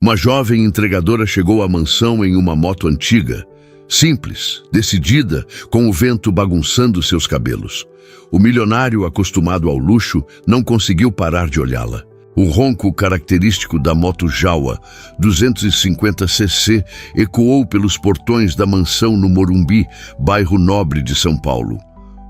Uma jovem entregadora chegou à mansão em uma moto antiga, simples, decidida, com o vento bagunçando seus cabelos. O milionário, acostumado ao luxo, não conseguiu parar de olhá-la. O ronco característico da moto Jawa 250cc ecoou pelos portões da mansão no Morumbi, bairro nobre de São Paulo.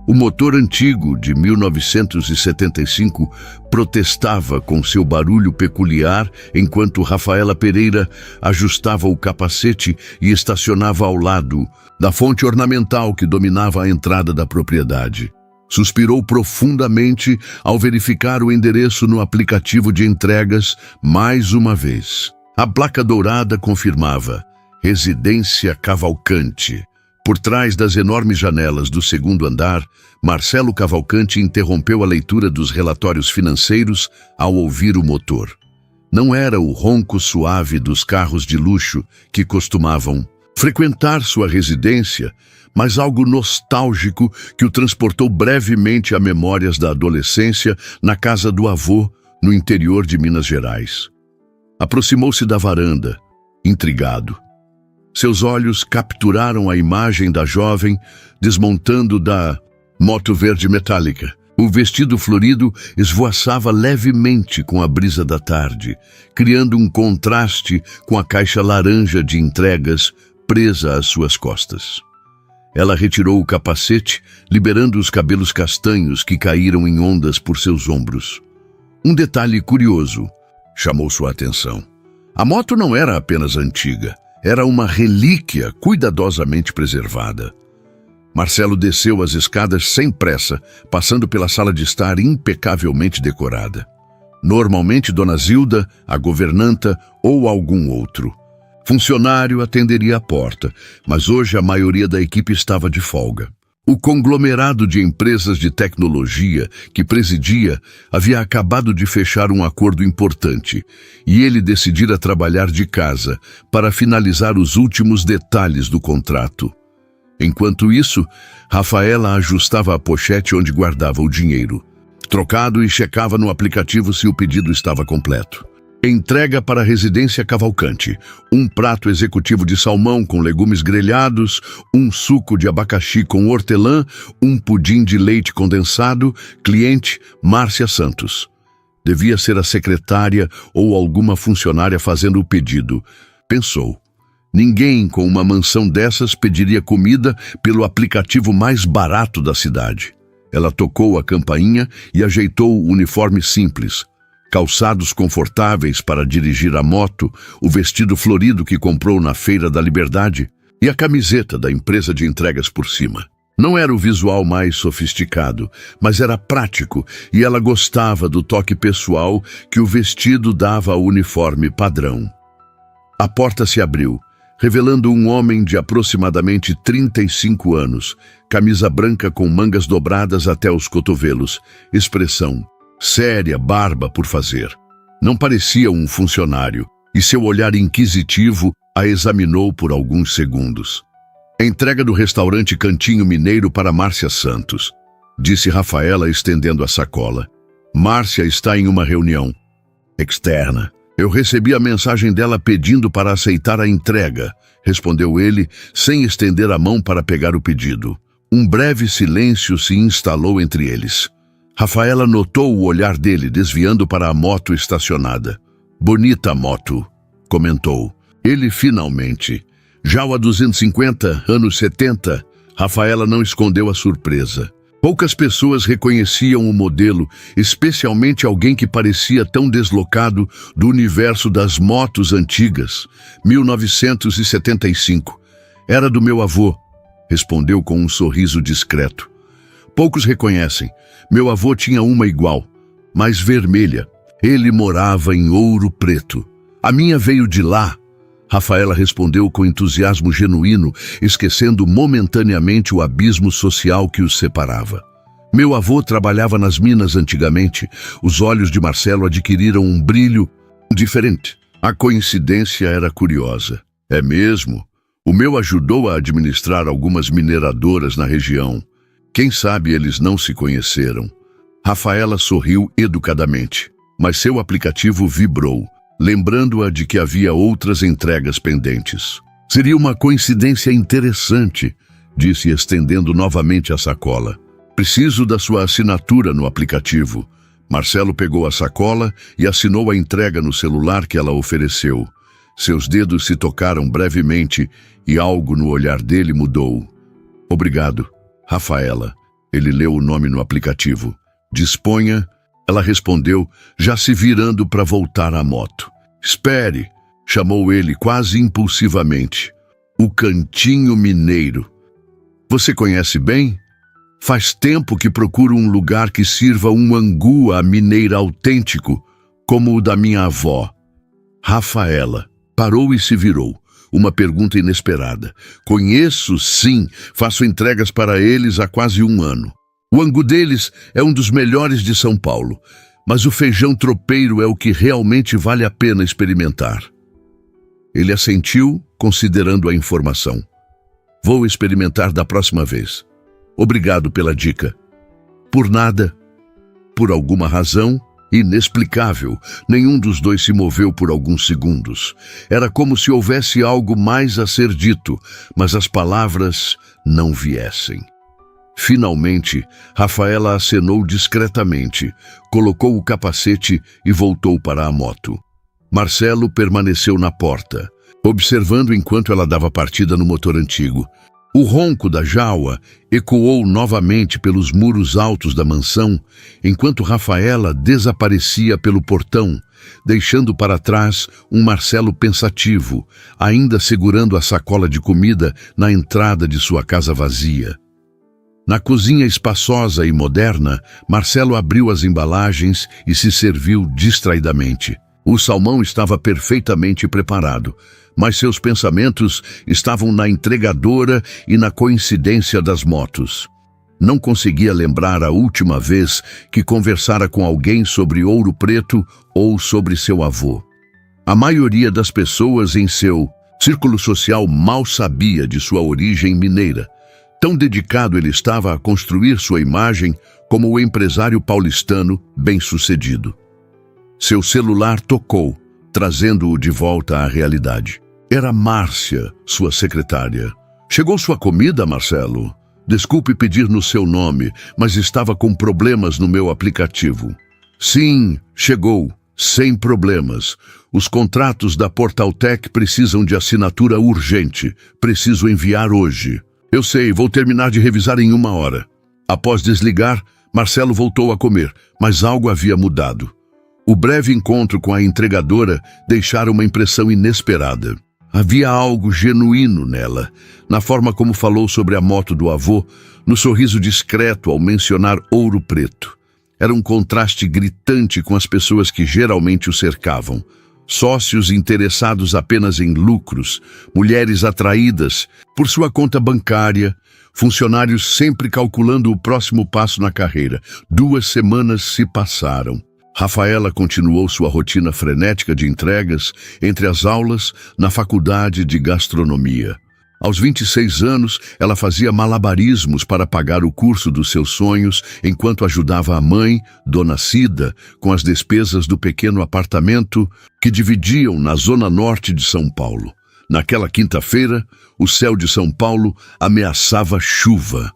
O motor antigo, de 1975, protestava com seu barulho peculiar enquanto Rafaela Pereira ajustava o capacete e estacionava ao lado da fonte ornamental que dominava a entrada da propriedade. Suspirou profundamente ao verificar o endereço no aplicativo de entregas mais uma vez. A placa dourada confirmava: Residência Cavalcante. Por trás das enormes janelas do segundo andar, Marcelo Cavalcante interrompeu a leitura dos relatórios financeiros ao ouvir o motor. Não era o ronco suave dos carros de luxo que costumavam frequentar sua residência, mas algo nostálgico que o transportou brevemente a memórias da adolescência na casa do avô, no interior de Minas Gerais. Aproximou-se da varanda, intrigado. Seus olhos capturaram a imagem da jovem desmontando da moto verde metálica. O vestido florido esvoaçava levemente com a brisa da tarde, criando um contraste com a caixa laranja de entregas presa às suas costas. Ela retirou o capacete, liberando os cabelos castanhos que caíram em ondas por seus ombros. Um detalhe curioso chamou sua atenção. A moto não era apenas antiga. Era uma relíquia cuidadosamente preservada. Marcelo desceu as escadas sem pressa, passando pela sala de estar impecavelmente decorada. Normalmente Dona Zilda, a governanta ou algum outro funcionário atenderia a porta, mas hoje a maioria da equipe estava de folga. O conglomerado de empresas de tecnologia que presidia havia acabado de fechar um acordo importante e ele decidira trabalhar de casa para finalizar os últimos detalhes do contrato. Enquanto isso, Rafaela ajustava a pochete onde guardava o dinheiro, trocado, e checava no aplicativo se o pedido estava completo. Entrega para a Residência Cavalcante: um prato executivo de salmão com legumes grelhados, um suco de abacaxi com hortelã, um pudim de leite condensado. Cliente: Márcia Santos. Devia ser a secretária ou alguma funcionária fazendo o pedido, pensou. Ninguém com uma mansão dessas pediria comida pelo aplicativo mais barato da cidade. Ela tocou a campainha e ajeitou o uniforme simples. Calçados confortáveis para dirigir a moto, o vestido florido que comprou na Feira da Liberdade e a camiseta da empresa de entregas por cima. Não era o visual mais sofisticado, mas era prático e ela gostava do toque pessoal que o vestido dava ao uniforme padrão. A porta se abriu, revelando um homem de aproximadamente 35 anos, camisa branca com mangas dobradas até os cotovelos, expressão séria, barba por fazer. Não parecia um funcionário, e seu olhar inquisitivo a examinou por alguns segundos. Entrega do restaurante Cantinho Mineiro para Márcia Santos, disse Rafaela estendendo a sacola. Márcia está em uma reunião externa. Eu recebi a mensagem dela pedindo para aceitar a entrega, respondeu ele, sem estender a mão para pegar o pedido. Um breve silêncio se instalou entre eles. Rafaela notou o olhar dele desviando para a moto estacionada. Bonita moto, comentou. Ele finalmente. Jawa 250, anos 70, Rafaela não escondeu a surpresa. Poucas pessoas reconheciam o modelo, especialmente alguém que parecia tão deslocado do universo das motos antigas. 1975. Era do meu avô, respondeu com um sorriso discreto. Poucos reconhecem. Meu avô tinha uma igual, mas vermelha. Ele morava em Ouro Preto. A minha veio de lá. Rafaela respondeu com entusiasmo genuíno, esquecendo momentaneamente o abismo social que os separava. Meu avô trabalhava nas minas antigamente. Os olhos de Marcelo adquiriram um brilho diferente. A coincidência era curiosa. É mesmo? O meu ajudou a administrar algumas mineradoras na região. Quem sabe eles não se conheceram. Rafaela sorriu educadamente, mas seu aplicativo vibrou. lembrando-a de que havia outras entregas pendentes. Seria uma coincidência interessante, disse estendendo novamente a sacola. Preciso da sua assinatura no aplicativo. Marcelo pegou a sacola e assinou a entrega no celular que ela ofereceu. Seus dedos se tocaram brevemente e algo no olhar dele mudou. Obrigado, Rafaela. Ele leu o nome no aplicativo. Disponha, ela respondeu, já se virando para voltar à moto. Espere, chamou ele quase impulsivamente. O Cantinho Mineiro. Você conhece bem? Faz tempo que procuro um lugar que sirva um angu à mineira autêntico, como o da minha avó. Rafaela parou e se virou. Uma pergunta inesperada. Conheço, sim, faço entregas para eles há quase 1 ano. O angu deles é um dos melhores de São Paulo, mas o feijão tropeiro é o que realmente vale a pena experimentar. Ele assentiu, considerando a informação. Vou experimentar da próxima vez. Obrigado pela dica. Por nada. Por alguma razão inexplicável, nenhum dos dois se moveu por alguns segundos. Era como se houvesse algo mais a ser dito, mas as palavras não viessem. Finalmente, Rafaela acenou discretamente, colocou o capacete e voltou para a moto. Marcelo permaneceu na porta, observando enquanto ela dava partida no motor antigo. O ronco da jaua ecoou novamente pelos muros altos da mansão, enquanto Rafaela desaparecia pelo portão, deixando para trás um Marcelo pensativo, ainda segurando a sacola de comida na entrada de sua casa vazia. Na cozinha espaçosa e moderna, Marcelo abriu as embalagens e se serviu distraidamente. O salmão estava perfeitamente preparado, mas seus pensamentos estavam na entregadora e na coincidência das motos. Não conseguia lembrar a última vez que conversara com alguém sobre Ouro Preto ou sobre seu avô. A maioria das pessoas em seu círculo social mal sabia de sua origem mineira. Tão dedicado ele estava a construir sua imagem como o empresário paulistano bem-sucedido. Seu celular tocou, trazendo-o de volta à realidade. Era Márcia, sua secretária. Chegou sua comida, Marcelo? Desculpe pedir no seu nome, mas estava com problemas no meu aplicativo. Sim, chegou, sem problemas. Os contratos da Portaltec precisam de assinatura urgente. Preciso enviar hoje. Eu sei, vou terminar de revisar em 1 hora. Após desligar, Marcelo voltou a comer, mas algo havia mudado. O breve encontro com a entregadora deixara uma impressão inesperada. Havia algo genuíno nela, na forma como falou sobre a moto do avô, no sorriso discreto ao mencionar Ouro Preto. Era um contraste gritante com as pessoas que geralmente o cercavam. Sócios interessados apenas em lucros, mulheres atraídas por sua conta bancária, funcionários sempre calculando o próximo passo na carreira. 2 semanas se passaram. Rafaela continuou sua rotina frenética de entregas entre as aulas na faculdade de gastronomia. Aos 26 anos, ela fazia malabarismos para pagar o curso dos seus sonhos enquanto ajudava a mãe, Dona Cida, com as despesas do pequeno apartamento que dividiam na zona norte de São Paulo. Naquela quinta-feira, o céu de São Paulo ameaçava chuva.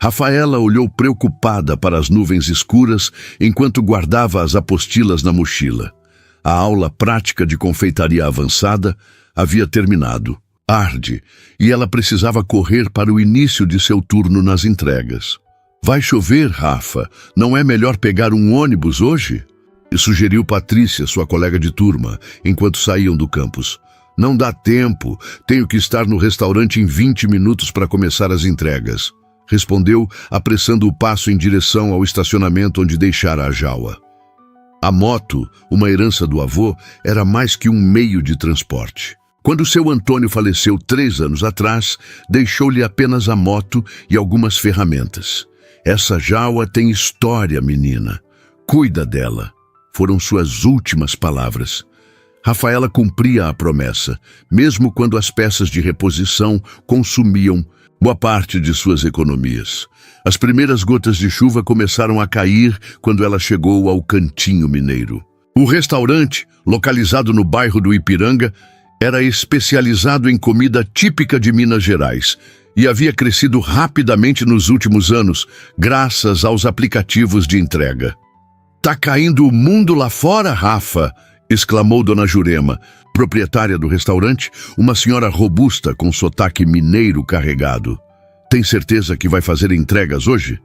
Rafaela olhou preocupada para as nuvens escuras enquanto guardava as apostilas na mochila. A aula prática de confeitaria avançada havia terminado. Tarde, e ela precisava correr para o início de seu turno nas entregas. Vai chover, Rafa. Não é melhor pegar um ônibus hoje? Sugeriu Patrícia, sua colega de turma, enquanto saíam do campus. Não dá tempo. Tenho que estar no restaurante em 20 minutos para começar as entregas. Respondeu, apressando o passo em direção ao estacionamento onde deixara a jaua. A moto, uma herança do avô, era mais que um meio de transporte. Quando seu Antônio faleceu 3 anos atrás, deixou-lhe apenas a moto e algumas ferramentas. Essa jaua tem história, menina. Cuida dela. Foram suas últimas palavras. Rafaela cumpria a promessa, mesmo quando as peças de reposição consumiam boa parte de suas economias. As primeiras gotas de chuva começaram a cair quando ela chegou ao Cantinho Mineiro. O restaurante, localizado no bairro do Ipiranga, era especializado em comida típica de Minas Gerais e havia crescido rapidamente nos últimos anos, graças aos aplicativos de entrega. "Tá caindo o mundo lá fora, Rafa!", exclamou Dona Jurema, proprietária do restaurante, uma senhora robusta com sotaque mineiro carregado. "Tem certeza que vai fazer entregas hoje?"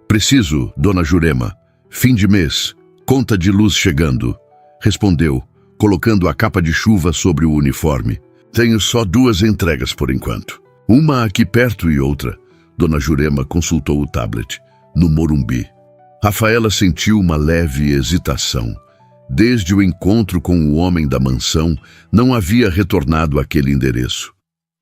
"Preciso, Dona Jurema. Fim de mês. Conta de luz chegando", respondeu, colocando a capa de chuva sobre o uniforme. "Tenho só 2 entregas por enquanto. Uma aqui perto e outra." Dona Jurema consultou o tablet. "No Morumbi." Rafaela sentiu uma leve hesitação. Desde o encontro com o homem da mansão, não havia retornado àquele endereço.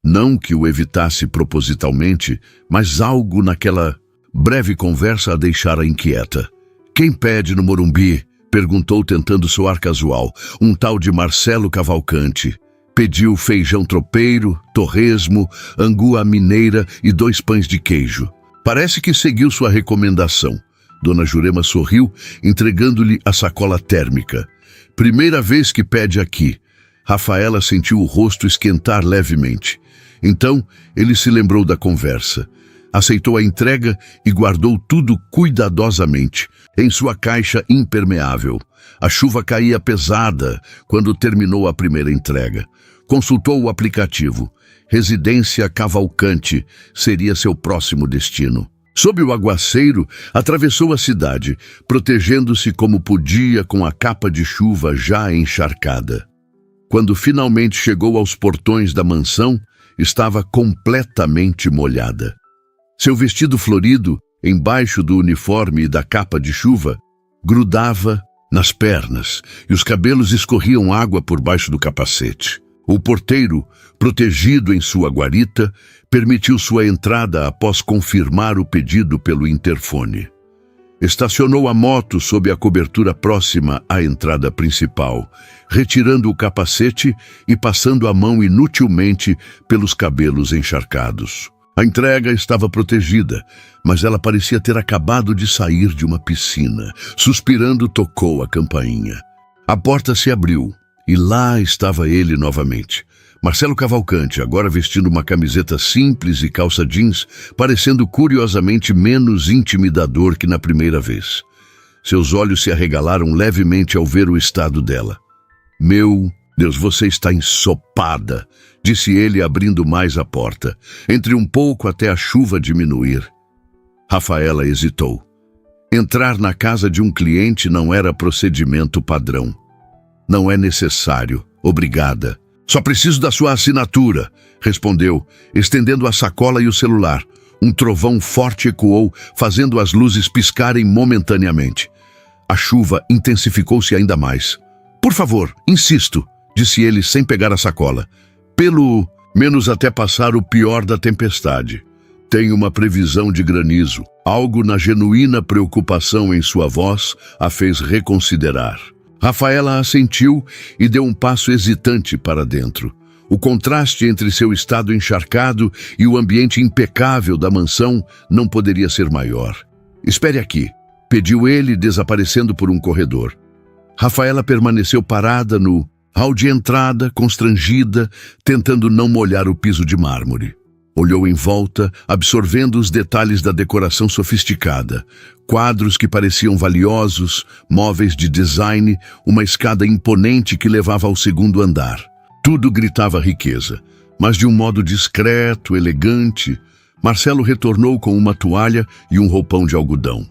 Não que o evitasse propositalmente, mas algo naquela breve conversa a deixara inquieta. "Quem pede no Morumbi?", perguntou tentando soar casual. "Um tal de Marcelo Cavalcante. Pediu feijão tropeiro, torresmo, angu à mineira e 2 pães de queijo. Parece que seguiu sua recomendação." Dona Jurema sorriu, entregando-lhe a sacola térmica. "Primeira vez que pede aqui." Rafaela sentiu o rosto esquentar levemente. Então, ele se lembrou da conversa. Aceitou a entrega e guardou tudo cuidadosamente, em sua caixa impermeável. A chuva caía pesada quando terminou a primeira entrega. Consultou o aplicativo. Residência Cavalcante seria seu próximo destino. Sob o aguaceiro, atravessou a cidade, protegendo-se como podia com a capa de chuva já encharcada. Quando finalmente chegou aos portões da mansão, estava completamente molhada. Seu vestido florido, embaixo do uniforme e da capa de chuva, grudava nas pernas e os cabelos escorriam água por baixo do capacete. O porteiro, protegido em sua guarita, permitiu sua entrada após confirmar o pedido pelo interfone. Estacionou a moto sob a cobertura próxima à entrada principal, retirando o capacete e passando a mão inutilmente pelos cabelos encharcados. A entrega estava protegida, mas ela parecia ter acabado de sair de uma piscina. Suspirando, tocou a campainha. A porta se abriu e lá estava ele novamente. Marcelo Cavalcante, agora vestindo uma camiseta simples e calça jeans, parecendo curiosamente menos intimidador que na primeira vez. Seus olhos se arregalaram levemente ao ver o estado dela. "Meu Deus, você está ensopada", disse ele abrindo mais a porta, entre um pouco até a chuva diminuir. Rafaela hesitou. Entrar na casa de um cliente não era procedimento padrão. "Não é necessário, obrigada. Só preciso da sua assinatura", respondeu, estendendo a sacola e o celular. Um trovão forte ecoou, fazendo as luzes piscarem momentaneamente. A chuva intensificou-se ainda mais. "Por favor, insisto", disse ele sem pegar a sacola. "Pelo menos até passar o pior da tempestade. Tem uma previsão de granizo." Algo na genuína preocupação em sua voz a fez reconsiderar. Rafaela assentiu e deu um passo hesitante para dentro. O contraste entre seu estado encharcado e o ambiente impecável da mansão não poderia ser maior. "Espere aqui", pediu ele, desaparecendo por um corredor. Rafaela permaneceu parada no hall de entrada, constrangida, tentando não molhar o piso de mármore. Olhou em volta, absorvendo os detalhes da decoração sofisticada. Quadros que pareciam valiosos, móveis de design, uma escada imponente que levava ao segundo andar. Tudo gritava riqueza, mas de um modo discreto, elegante. Marcelo retornou com uma toalha e um roupão de algodão.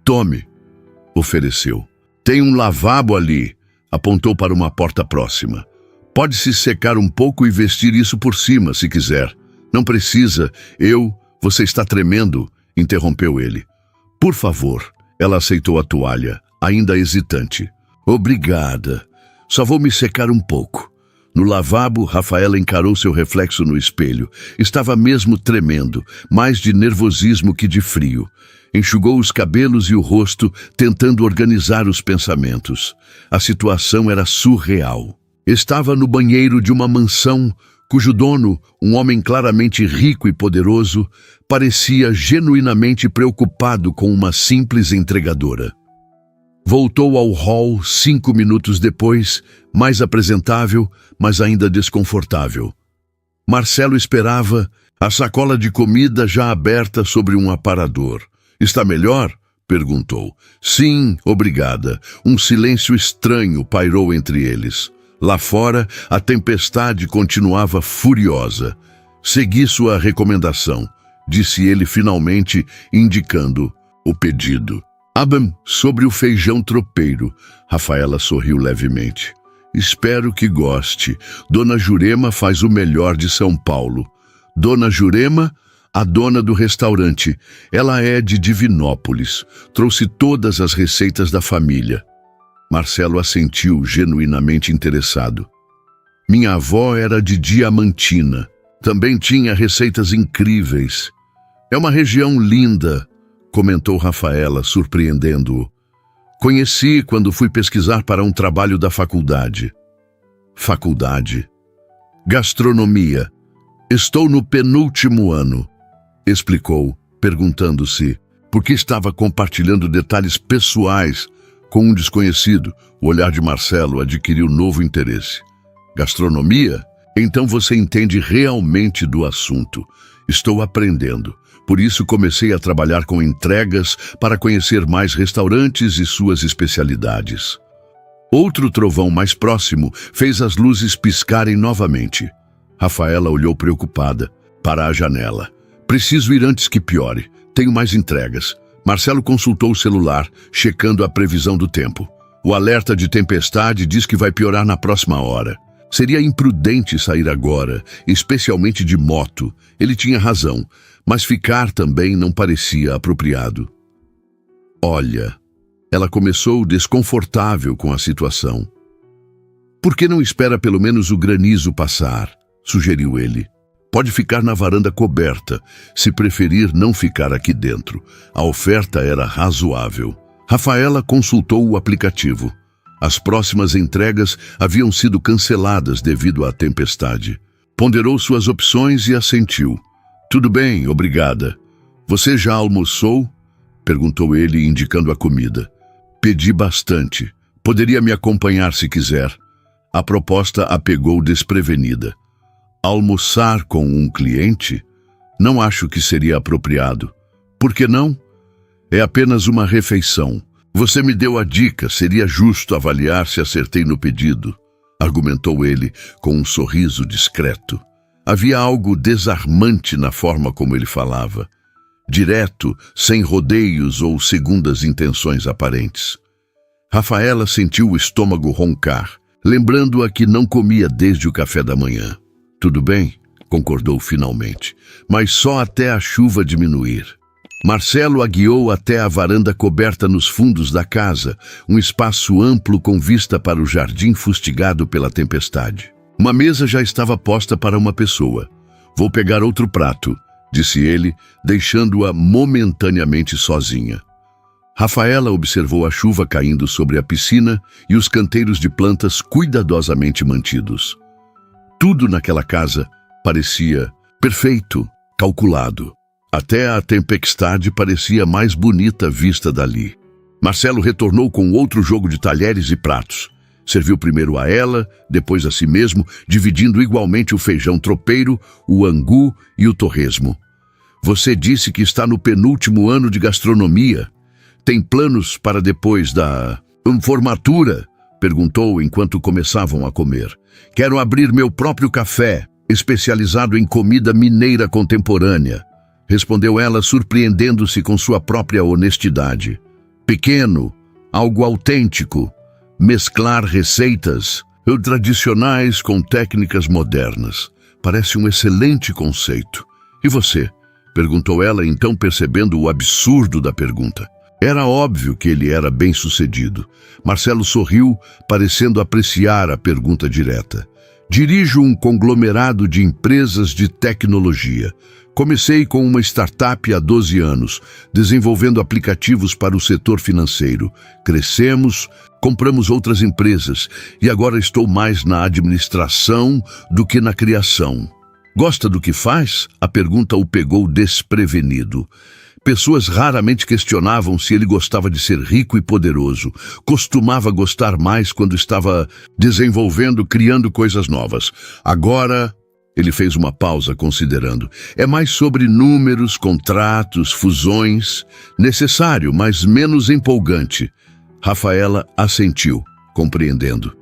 "Tome", ofereceu. "Tem um lavabo ali", apontou para uma porta próxima. "Pode se secar um pouco e vestir isso por cima, se quiser." "Não precisa, Você está tremendo", interrompeu ele. "Por favor." Ela aceitou a toalha, ainda hesitante. "Obrigada. Só vou me secar um pouco." No lavabo, Rafaela encarou seu reflexo no espelho. Estava mesmo tremendo, mais de nervosismo que de frio. Enxugou os cabelos e o rosto, tentando organizar os pensamentos. A situação era surreal. Estava no banheiro de uma mansão cujo dono, um homem claramente rico e poderoso, parecia genuinamente preocupado com uma simples entregadora. Voltou ao hall 5 minutos depois, mais apresentável, mas ainda desconfortável. Marcelo esperava, a sacola de comida já aberta sobre um aparador. "Está melhor?" perguntou. "Sim, obrigada." Um silêncio estranho pairou entre eles. Lá fora, a tempestade continuava furiosa. "Segui sua recomendação", disse ele finalmente, indicando o pedido. Sobre o feijão tropeiro." Rafaela sorriu levemente. "Espero que goste. Dona Jurema faz o melhor de São Paulo." Dona Jurema? A dona do restaurante. Ela é de Divinópolis. Trouxe todas as receitas da família. Marcelo assentiu, genuinamente interessado. "Minha avó era de Diamantina. Também tinha receitas incríveis." "É uma região linda", comentou Rafaela, surpreendendo-o. "Conheci quando fui pesquisar para um trabalho da faculdade." "Faculdade?" "Gastronomia. Estou no penúltimo ano", explicou, perguntando-se por que estava compartilhando detalhes pessoais com um desconhecido. O olhar de Marcelo adquiriu novo interesse. "Gastronomia? Então você entende realmente do assunto." "Estou aprendendo. Por isso comecei a trabalhar com entregas para conhecer mais restaurantes e suas especialidades." Outro trovão mais próximo fez as luzes piscarem novamente. Rafaela olhou preocupada para a janela. "Preciso ir antes que piore. Tenho mais entregas." Marcelo consultou o celular, checando a previsão do tempo. O alerta de tempestade diz que vai piorar na próxima hora. Seria imprudente sair agora, especialmente de moto. Ele tinha razão, mas ficar também não parecia apropriado. "Olha", ela começou desconfortável com a situação. "Por que não espera pelo menos o granizo passar?" sugeriu ele. "Pode ficar na varanda coberta, se preferir não ficar aqui dentro." A oferta era razoável. Rafaela consultou o aplicativo. As próximas entregas haviam sido canceladas devido à tempestade. Ponderou suas opções e assentiu. "Tudo bem, obrigada." "Você já almoçou?" perguntou ele, indicando a comida. "Pedi bastante. Poderia me acompanhar se quiser." A proposta a pegou desprevenida. "Almoçar com um cliente? Não acho que seria apropriado." "Por que não? É apenas uma refeição. Você me deu a dica, seria justo avaliar se acertei no pedido", argumentou ele com um sorriso discreto. Havia algo desarmante na forma como ele falava. Direto, sem rodeios ou segundas intenções aparentes. Rafaela sentiu o estômago roncar, lembrando-a que não comia desde o café da manhã. "Tudo bem", concordou finalmente, "mas só até a chuva diminuir." Marcelo a guiou até a varanda coberta nos fundos da casa, um espaço amplo com vista para o jardim fustigado pela tempestade. Uma mesa já estava posta para uma pessoa. "Vou pegar outro prato", disse ele, deixando-a momentaneamente sozinha. Rafaela observou a chuva caindo sobre a piscina e os canteiros de plantas cuidadosamente mantidos. Tudo naquela casa parecia perfeito, calculado. Até a tempestade parecia mais bonita vista dali. Marcelo retornou com outro jogo de talheres e pratos. Serviu primeiro a ela, depois a si mesmo, dividindo igualmente o feijão tropeiro, o angu e o torresmo. "Você disse que está no penúltimo ano de gastronomia. Tem planos para depois da formatura?" perguntou enquanto começavam a comer. "Quero abrir meu próprio café, especializado em comida mineira contemporânea", respondeu ela, surpreendendo-se com sua própria honestidade. "Pequeno, algo autêntico, mesclar receitas tradicionais com técnicas modernas. Parece um excelente conceito." "E você?" perguntou ela, então percebendo o absurdo da pergunta. Era óbvio que ele era bem-sucedido. Marcelo sorriu, parecendo apreciar a pergunta direta. "Dirijo um conglomerado de empresas de tecnologia. Comecei com uma startup há 12 anos, desenvolvendo aplicativos para o setor financeiro. Crescemos, compramos outras empresas e agora estou mais na administração do que na criação." "Gosta do que faz?" A pergunta o pegou desprevenido. Pessoas raramente questionavam se ele gostava de ser rico e poderoso. Costumava gostar mais quando estava desenvolvendo, criando coisas novas. Agora, ele fez uma pausa considerando. É mais sobre números, contratos, fusões. Necessário, mas menos empolgante. Rafaela assentiu, compreendendo.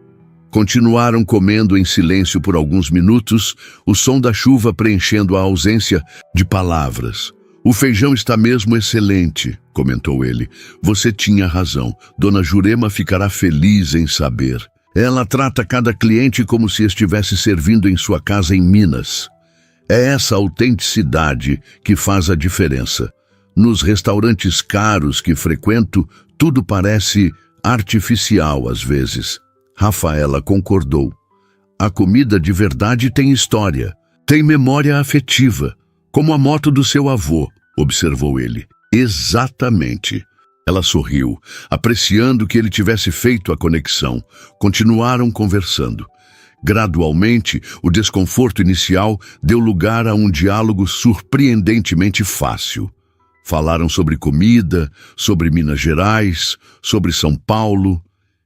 Continuaram comendo em silêncio por alguns minutos, o som da chuva preenchendo a ausência de palavras. O feijão está mesmo excelente, comentou ele. Você tinha razão. Dona Jurema ficará feliz em saber. Ela trata cada cliente como se estivesse servindo em sua casa em Minas. É essa autenticidade que faz a diferença. Nos restaurantes caros que frequento, tudo parece artificial às vezes. Rafaela concordou. A comida de verdade tem história, tem memória afetiva. Como a moto do seu avô, observou ele. Exatamente. Ela sorriu, apreciando que ele tivesse feito a conexão. Continuaram conversando. Gradualmente, o desconforto inicial deu lugar a um diálogo surpreendentemente fácil. Falaram sobre comida, sobre Minas Gerais, sobre São Paulo.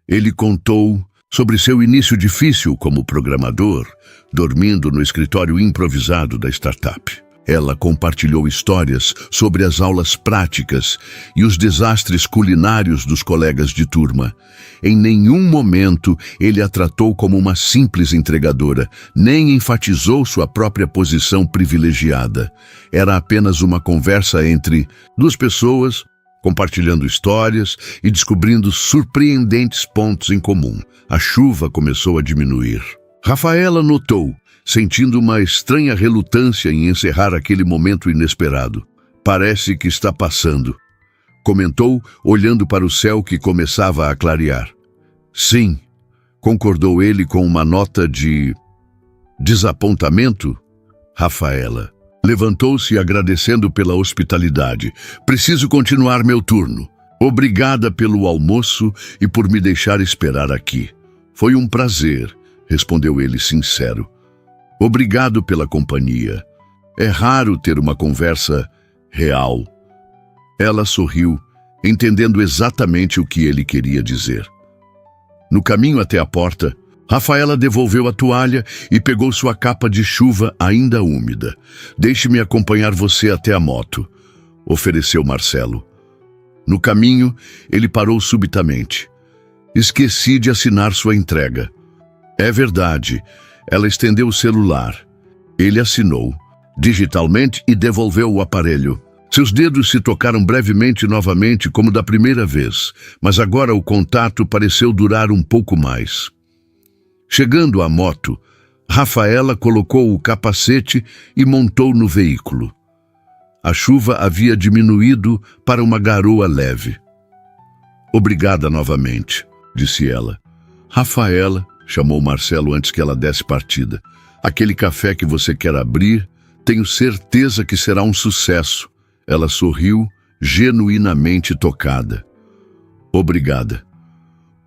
Ele contou sobre seu início difícil como programador, dormindo no escritório improvisado da startup. Ela compartilhou histórias sobre as aulas práticas e os desastres culinários dos colegas de turma. Em nenhum momento ele a tratou como uma simples entregadora, nem enfatizou sua própria posição privilegiada. Era apenas uma conversa entre duas pessoas, compartilhando histórias e descobrindo surpreendentes pontos em comum. A chuva começou a diminuir. Rafaela notou, sentindo uma estranha relutância em encerrar aquele momento inesperado. Parece que está passando, comentou, olhando para o céu que começava a clarear. Sim, concordou ele com uma nota de desapontamento. Rafaela levantou-se agradecendo pela hospitalidade. Preciso continuar meu turno. Obrigada pelo almoço e por me deixar esperar aqui. Foi um prazer, respondeu ele sincero. Obrigado pela companhia. É raro ter uma conversa real. Ela sorriu, entendendo exatamente o que ele queria dizer. No caminho até a porta, Rafaela devolveu a toalha e pegou sua capa de chuva ainda úmida. Deixe-me acompanhar você até a moto, ofereceu Marcelo. No caminho, ele parou subitamente. Esqueci de assinar sua entrega. É verdade. Ela estendeu o celular. Ele assinou, digitalmente, e devolveu o aparelho. Seus dedos se tocaram brevemente novamente, como da primeira vez, mas agora o contato pareceu durar um pouco mais. Chegando à moto, Rafaela colocou o capacete e montou no veículo. A chuva havia diminuído para uma garoa leve. Obrigada novamente, disse ela. Rafaela, chamou Marcelo antes que ela desse partida. Aquele café que você quer abrir, tenho certeza que será um sucesso. Ela sorriu, genuinamente tocada. Obrigada.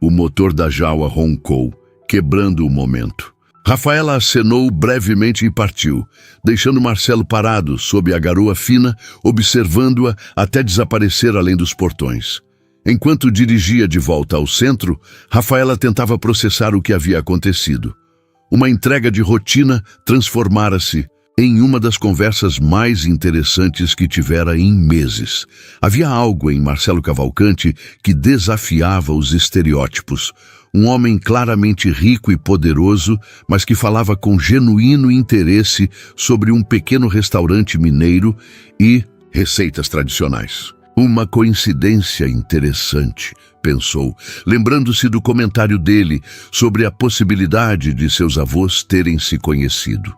O motor da jaua roncou, quebrando o momento. Rafaela acenou brevemente e partiu, deixando Marcelo parado sob a garoa fina, observando-a até desaparecer além dos portões. Enquanto dirigia de volta ao centro, Rafaela tentava processar o que havia acontecido. Uma entrega de rotina transformara-se em uma das conversas mais interessantes que tivera em meses. Havia algo em Marcelo Cavalcante que desafiava os estereótipos. Um homem claramente rico e poderoso, mas que falava com genuíno interesse sobre um pequeno restaurante mineiro e receitas tradicionais. Uma coincidência interessante, pensou, lembrando-se do comentário dele sobre a possibilidade de seus avós terem se conhecido.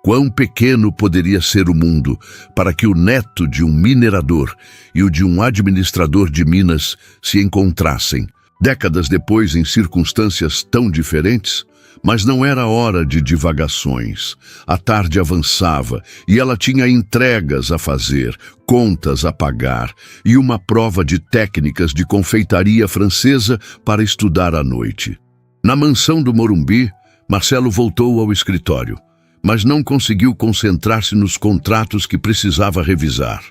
Quão pequeno poderia ser o mundo para que o neto de um minerador e o de um administrador de minas se encontrassem, décadas depois em circunstâncias tão diferentes? Mas não era hora de divagações. A tarde avançava e ela tinha entregas a fazer, contas a pagar e uma prova de técnicas de confeitaria francesa para estudar à noite. Na mansão do Morumbi, Marcelo voltou ao escritório, mas não conseguiu concentrar-se nos contratos que precisava revisar.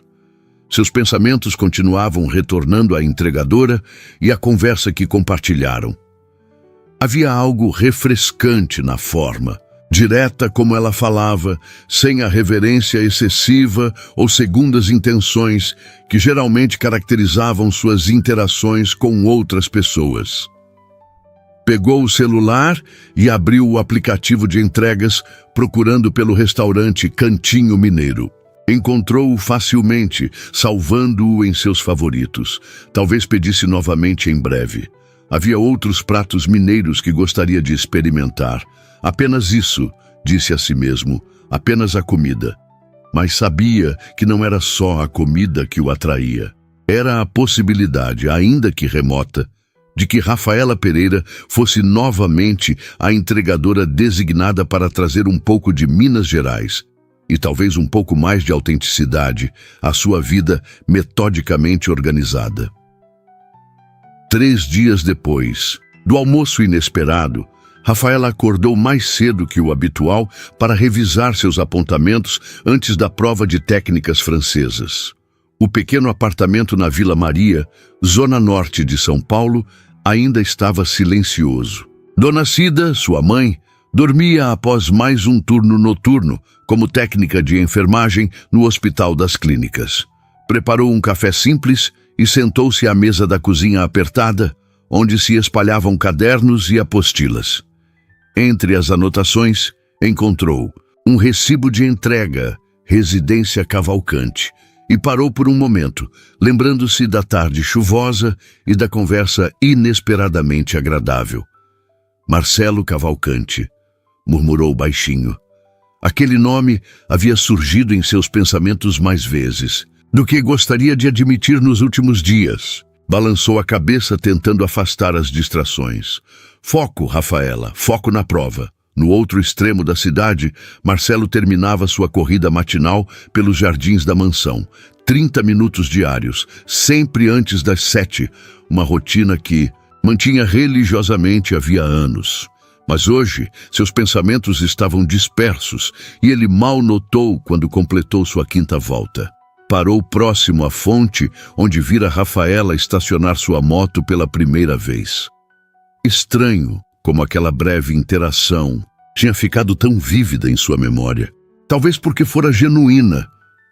Seus pensamentos continuavam retornando à entregadora e à conversa que compartilharam. Havia algo refrescante na forma, direta como ela falava, sem a reverência excessiva ou segundas intenções que geralmente caracterizavam suas interações com outras pessoas. Pegou o celular e abriu o aplicativo de entregas, procurando pelo restaurante Cantinho Mineiro. Encontrou-o facilmente, salvando-o em seus favoritos. Talvez pedisse novamente em breve. Havia outros pratos mineiros que gostaria de experimentar. Apenas isso, disse a si mesmo, apenas a comida. Mas sabia que não era só a comida que o atraía. Era a possibilidade, ainda que remota, de que Rafaela Pereira fosse novamente a entregadora designada para trazer um pouco de Minas Gerais e talvez um pouco mais de autenticidade à sua vida metodicamente organizada. 3 dias depois, do almoço inesperado, Rafaela acordou mais cedo que o habitual para revisar seus apontamentos antes da prova de técnicas francesas. O pequeno apartamento na Vila Maria, zona norte de São Paulo, ainda estava silencioso. Dona Cida, sua mãe, dormia após mais um turno noturno como técnica de enfermagem no Hospital das Clínicas. Preparou um café simples e sentou-se à mesa da cozinha apertada, onde se espalhavam cadernos e apostilas. Entre as anotações, encontrou um recibo de entrega, Residência Cavalcante, e parou por um momento, lembrando-se da tarde chuvosa e da conversa inesperadamente agradável. Marcelo Cavalcante, murmurou baixinho. Aquele nome havia surgido em seus pensamentos mais vezes do que gostaria de admitir nos últimos dias. Balançou a cabeça tentando afastar as distrações. Foco, Rafaela, foco na prova. No outro extremo da cidade, Marcelo terminava sua corrida matinal pelos jardins da mansão. 30 minutos diários, sempre antes das 7, uma rotina que mantinha religiosamente havia anos. Mas hoje, seus pensamentos estavam dispersos e ele mal notou quando completou sua 5ª volta. Parou próximo à fonte onde vira Rafaela estacionar sua moto pela primeira vez. Estranho como aquela breve interação tinha ficado tão vívida em sua memória. Talvez porque fora genuína,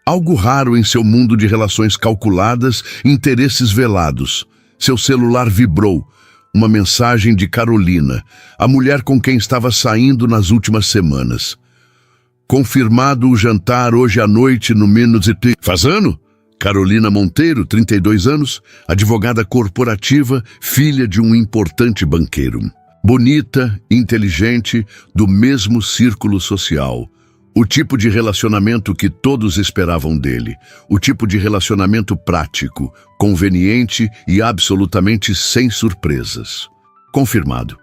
algo raro em seu mundo de relações calculadas e interesses velados. Seu celular vibrou. Uma mensagem de Carolina, a mulher com quem estava saindo nas últimas semanas. Confirmado o jantar hoje à noite no Minusity. Fazano? Carolina Monteiro, 32 anos, advogada corporativa, filha de um importante banqueiro. Bonita, inteligente, do mesmo círculo social. O tipo de relacionamento que todos esperavam dele. O tipo de relacionamento prático, conveniente e absolutamente sem surpresas. Confirmado.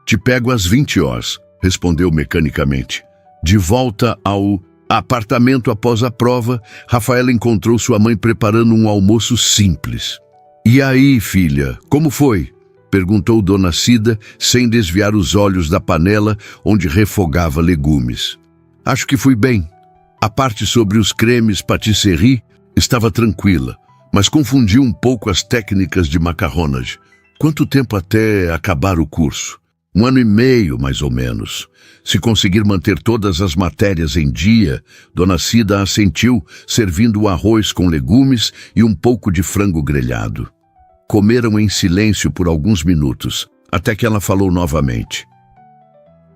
Te pego às 20 horas, respondeu mecanicamente. De volta ao apartamento após a prova, Rafaela encontrou sua mãe preparando um almoço simples. E aí, filha, como foi? Perguntou Dona Cida, sem desviar os olhos da panela onde refogava legumes. Acho que fui bem. A parte sobre os cremes patisserie estava tranquila, mas confundiu um pouco as técnicas de macarronage. Quanto tempo até acabar o curso? 1 ano e meio, mais ou menos. Se conseguir manter todas as matérias em dia, Dona Cida assentiu, servindo o arroz com legumes e um pouco de frango grelhado. Comeram em silêncio por alguns minutos, até que ela falou novamente.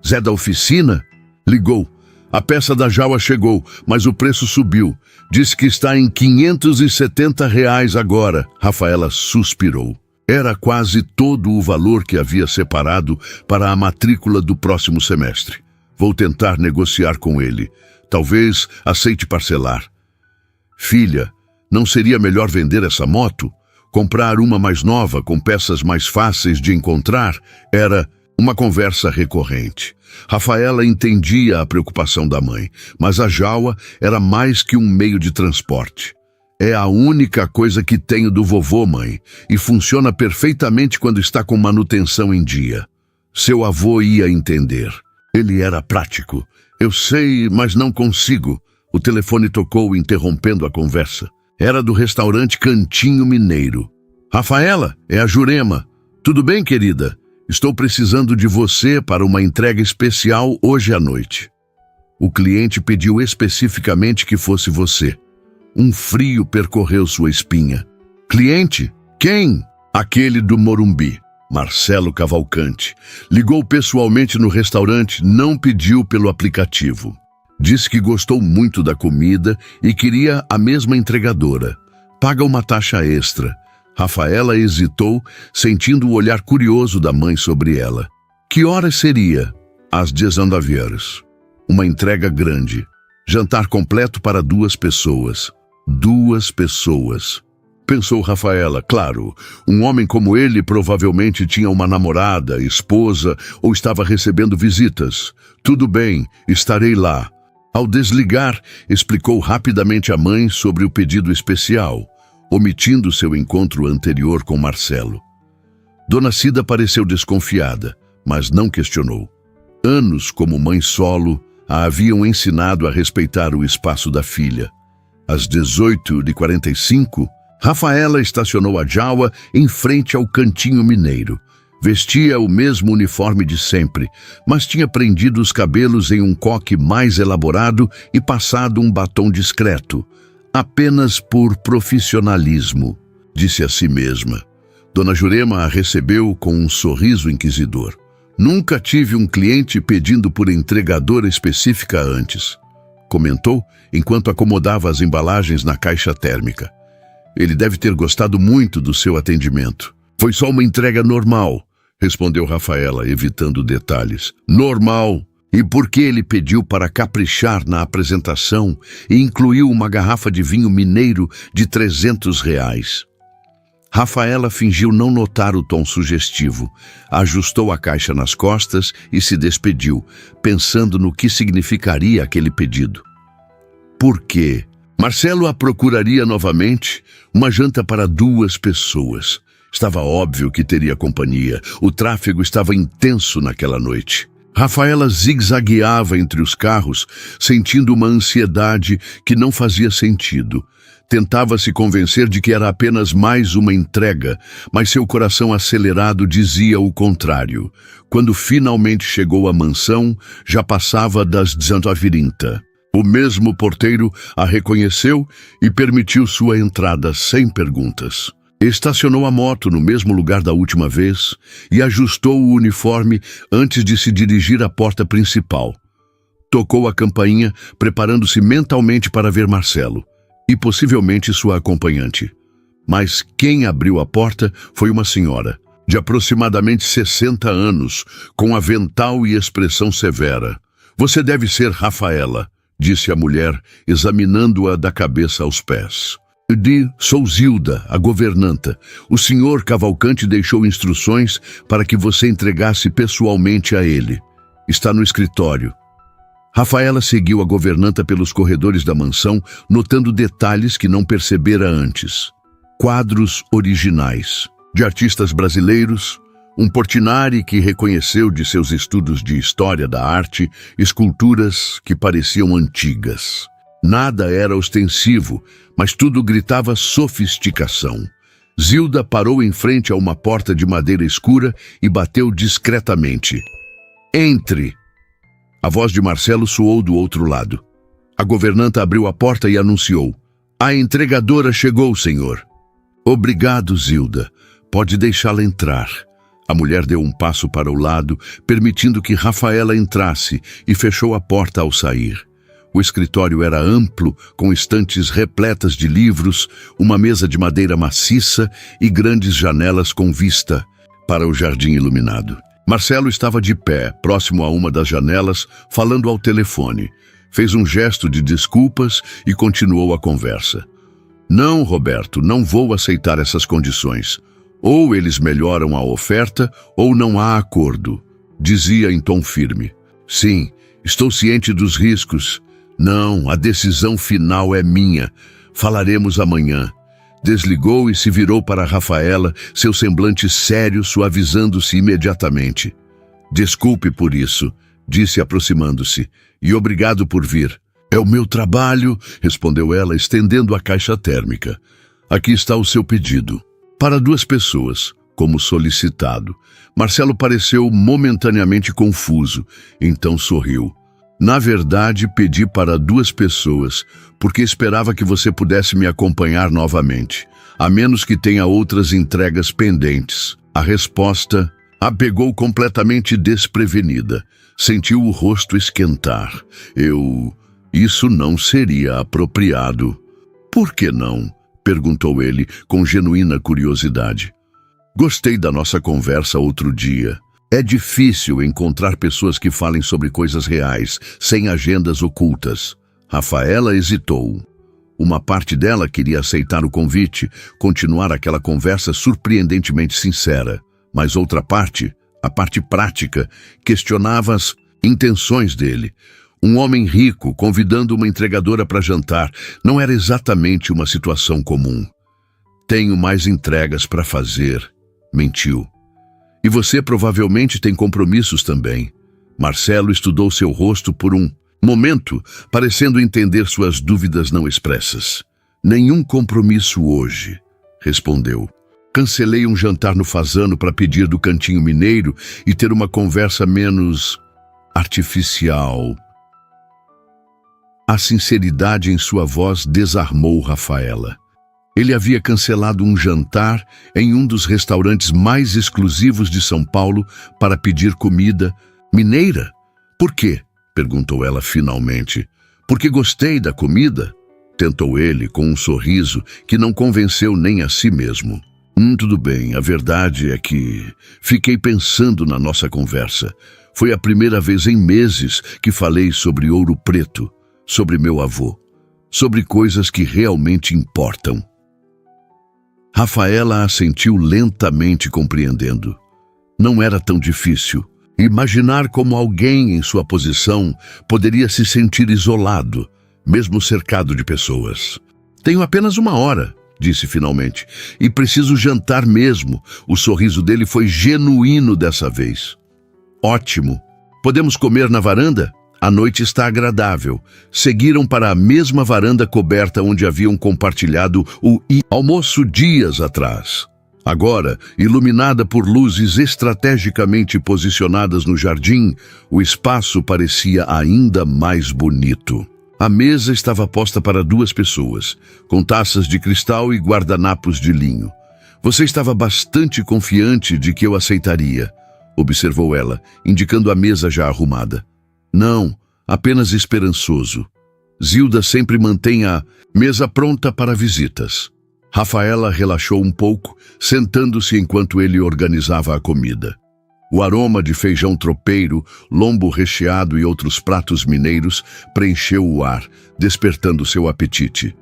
Zé da oficina? Ligou. A peça da Jaua chegou, mas o preço subiu. Diz que está em R$ 570 agora. Rafaela suspirou. Era quase todo o valor que havia separado para a matrícula do próximo semestre. Vou tentar negociar com ele. Talvez aceite parcelar. Filha, não seria melhor vender essa moto? Comprar uma mais nova, com peças mais fáceis de encontrar? Era uma conversa recorrente. Rafaela entendia a preocupação da mãe, mas a Jaua era mais que um meio de transporte. É a única coisa que tenho do vovô, mãe, e funciona perfeitamente quando está com manutenção em dia. Seu avô ia entender. Ele era prático. Eu sei, mas não consigo. O telefone tocou, interrompendo a conversa. Era do restaurante Cantinho Mineiro. Rafaela, é a Jurema. Tudo bem, querida? Estou precisando de você para uma entrega especial hoje à noite. O cliente pediu especificamente que fosse você. Um frio percorreu sua espinha. Cliente? Quem? Aquele do Morumbi. Marcelo Cavalcante. Ligou pessoalmente no restaurante, não pediu pelo aplicativo. Disse que gostou muito da comida e queria a mesma entregadora. Paga uma taxa extra. Rafaela hesitou, sentindo o olhar curioso da mãe sobre ela. Que horas seria? Às 19 horas. Uma entrega grande. Jantar completo para 2 pessoas. 2 pessoas. Pensou Rafaela, claro, um homem como ele provavelmente tinha uma namorada, esposa ou estava recebendo visitas. Tudo bem, estarei lá. Ao desligar, explicou rapidamente à mãe sobre o pedido especial, omitindo seu encontro anterior com Marcelo. Dona Cida pareceu desconfiada, mas não questionou. Anos como mãe solo a haviam ensinado a respeitar o espaço da filha. Às 18h45, Rafaela estacionou a Jawa em frente ao Cantinho Mineiro. Vestia o mesmo uniforme de sempre, mas tinha prendido os cabelos em um coque mais elaborado e passado um batom discreto. Apenas por profissionalismo, disse a si mesma. Dona Jurema a recebeu com um sorriso inquisidor. Nunca tive um cliente pedindo por entregadora específica antes, comentou enquanto acomodava as embalagens na caixa térmica. Ele deve ter gostado muito do seu atendimento. Foi só uma entrega normal, respondeu Rafaela, evitando detalhes. Normal. E por que ele pediu para caprichar na apresentação e incluiu uma garrafa de vinho mineiro de R$300? Rafaela fingiu não notar o tom sugestivo, ajustou a caixa nas costas e se despediu, pensando no que significaria aquele pedido. Por quê? Marcelo a procuraria novamente, uma janta para 2 pessoas. Estava óbvio que teria companhia, o tráfego estava intenso naquela noite. Rafaela zigue-zagueava entre os carros, sentindo uma ansiedade que não fazia sentido. Tentava se convencer de que era apenas mais uma entrega, mas seu coração acelerado dizia o contrário. Quando finalmente chegou à mansão, já passava das 19h30. O mesmo porteiro a reconheceu e permitiu sua entrada sem perguntas. Estacionou a moto no mesmo lugar da última vez e ajustou o uniforme antes de se dirigir à porta principal. Tocou a campainha, preparando-se mentalmente para ver Marcelo e possivelmente sua acompanhante. Mas quem abriu a porta foi uma senhora, de aproximadamente 60 anos, com avental e expressão severa. Você deve ser Rafaela, disse a mulher, examinando-a da cabeça aos pés. Sou Zilda, a governanta. O senhor Cavalcante deixou instruções para que você entregasse pessoalmente a ele. Está no escritório. Rafaela seguiu a governanta pelos corredores da mansão, notando detalhes que não percebera antes. Quadros originais, de artistas brasileiros, um Portinari que reconheceu de seus estudos de história da arte, esculturas que pareciam antigas. Nada era ostensivo, mas tudo gritava sofisticação. Zilda parou em frente a uma porta de madeira escura e bateu discretamente. Entre! A voz de Marcelo soou do outro lado. A governanta abriu a porta e anunciou. A entregadora chegou, senhor. Obrigado, Zilda. Pode deixá-la entrar. A mulher deu um passo para o lado, permitindo que Rafaela entrasse e fechou a porta ao sair. O escritório era amplo, com estantes repletas de livros, uma mesa de madeira maciça e grandes janelas com vista para o jardim iluminado. Marcelo estava de pé, próximo a uma das janelas, falando ao telefone. Fez um gesto de desculpas e continuou a conversa. Não, Roberto, não vou aceitar essas condições. Ou eles melhoram a oferta ou não há acordo, dizia em tom firme. Sim, estou ciente dos riscos. Não, a decisão final é minha. Falaremos amanhã. Desligou e se virou para Rafaela, seu semblante sério suavizando-se imediatamente. Desculpe por isso, disse aproximando-se, e obrigado por vir. É o meu trabalho, respondeu ela, estendendo a caixa térmica. Aqui está o seu pedido. Para 2 pessoas, como solicitado. Marcelo pareceu momentaneamente confuso, então sorriu. Na verdade, pedi para 2 pessoas, porque esperava que você pudesse me acompanhar novamente, a menos que tenha outras entregas pendentes. A resposta a pegou completamente desprevenida. Sentiu o rosto esquentar. Isso não seria apropriado. Por que não? Perguntou ele com genuína curiosidade. Gostei da nossa conversa outro dia. É difícil encontrar pessoas que falem sobre coisas reais, sem agendas ocultas. Rafaela hesitou. Uma parte dela queria aceitar o convite, continuar aquela conversa surpreendentemente sincera. Mas outra parte, a parte prática, questionava as intenções dele. Um homem rico convidando uma entregadora para jantar não era exatamente uma situação comum. Tenho mais entregas para fazer, mentiu. E você provavelmente tem compromissos também. Marcelo estudou seu rosto por um momento, parecendo entender suas dúvidas não expressas. Nenhum compromisso hoje, respondeu. Cancelei um jantar no Fazano para pedir do Cantinho Mineiro e ter uma conversa menos artificial. A sinceridade em sua voz desarmou Rafaela. Ele havia cancelado um jantar em um dos restaurantes mais exclusivos de São Paulo para pedir comida mineira. Por quê? Perguntou ela finalmente. Porque gostei da comida? Tentou ele com um sorriso que não convenceu nem a si mesmo. Tudo bem, a verdade é que fiquei pensando na nossa conversa. Foi a primeira vez em meses que falei sobre Ouro Preto, sobre meu avô, sobre coisas que realmente importam. Rafaela assentiu lentamente, compreendendo. Não era tão difícil. Imaginar como alguém em sua posição poderia se sentir isolado, mesmo cercado de pessoas. Tenho apenas 1 hora, disse finalmente, e preciso jantar mesmo. O sorriso dele foi genuíno dessa vez. Ótimo. Podemos comer na varanda? A noite está agradável. Seguiram para a mesma varanda coberta onde haviam compartilhado o almoço dias atrás. Agora, iluminada por luzes estrategicamente posicionadas no jardim, o espaço parecia ainda mais bonito. A mesa estava posta para 2 pessoas, com taças de cristal e guardanapos de linho. Você estava bastante confiante de que eu aceitaria, observou ela, indicando a mesa já arrumada. Não, apenas esperançoso. Zilda sempre mantém a mesa pronta para visitas. Rafaela relaxou um pouco, sentando-se enquanto ele organizava a comida. O aroma de feijão tropeiro, lombo recheado e outros pratos mineiros preencheu o ar, despertando seu apetite.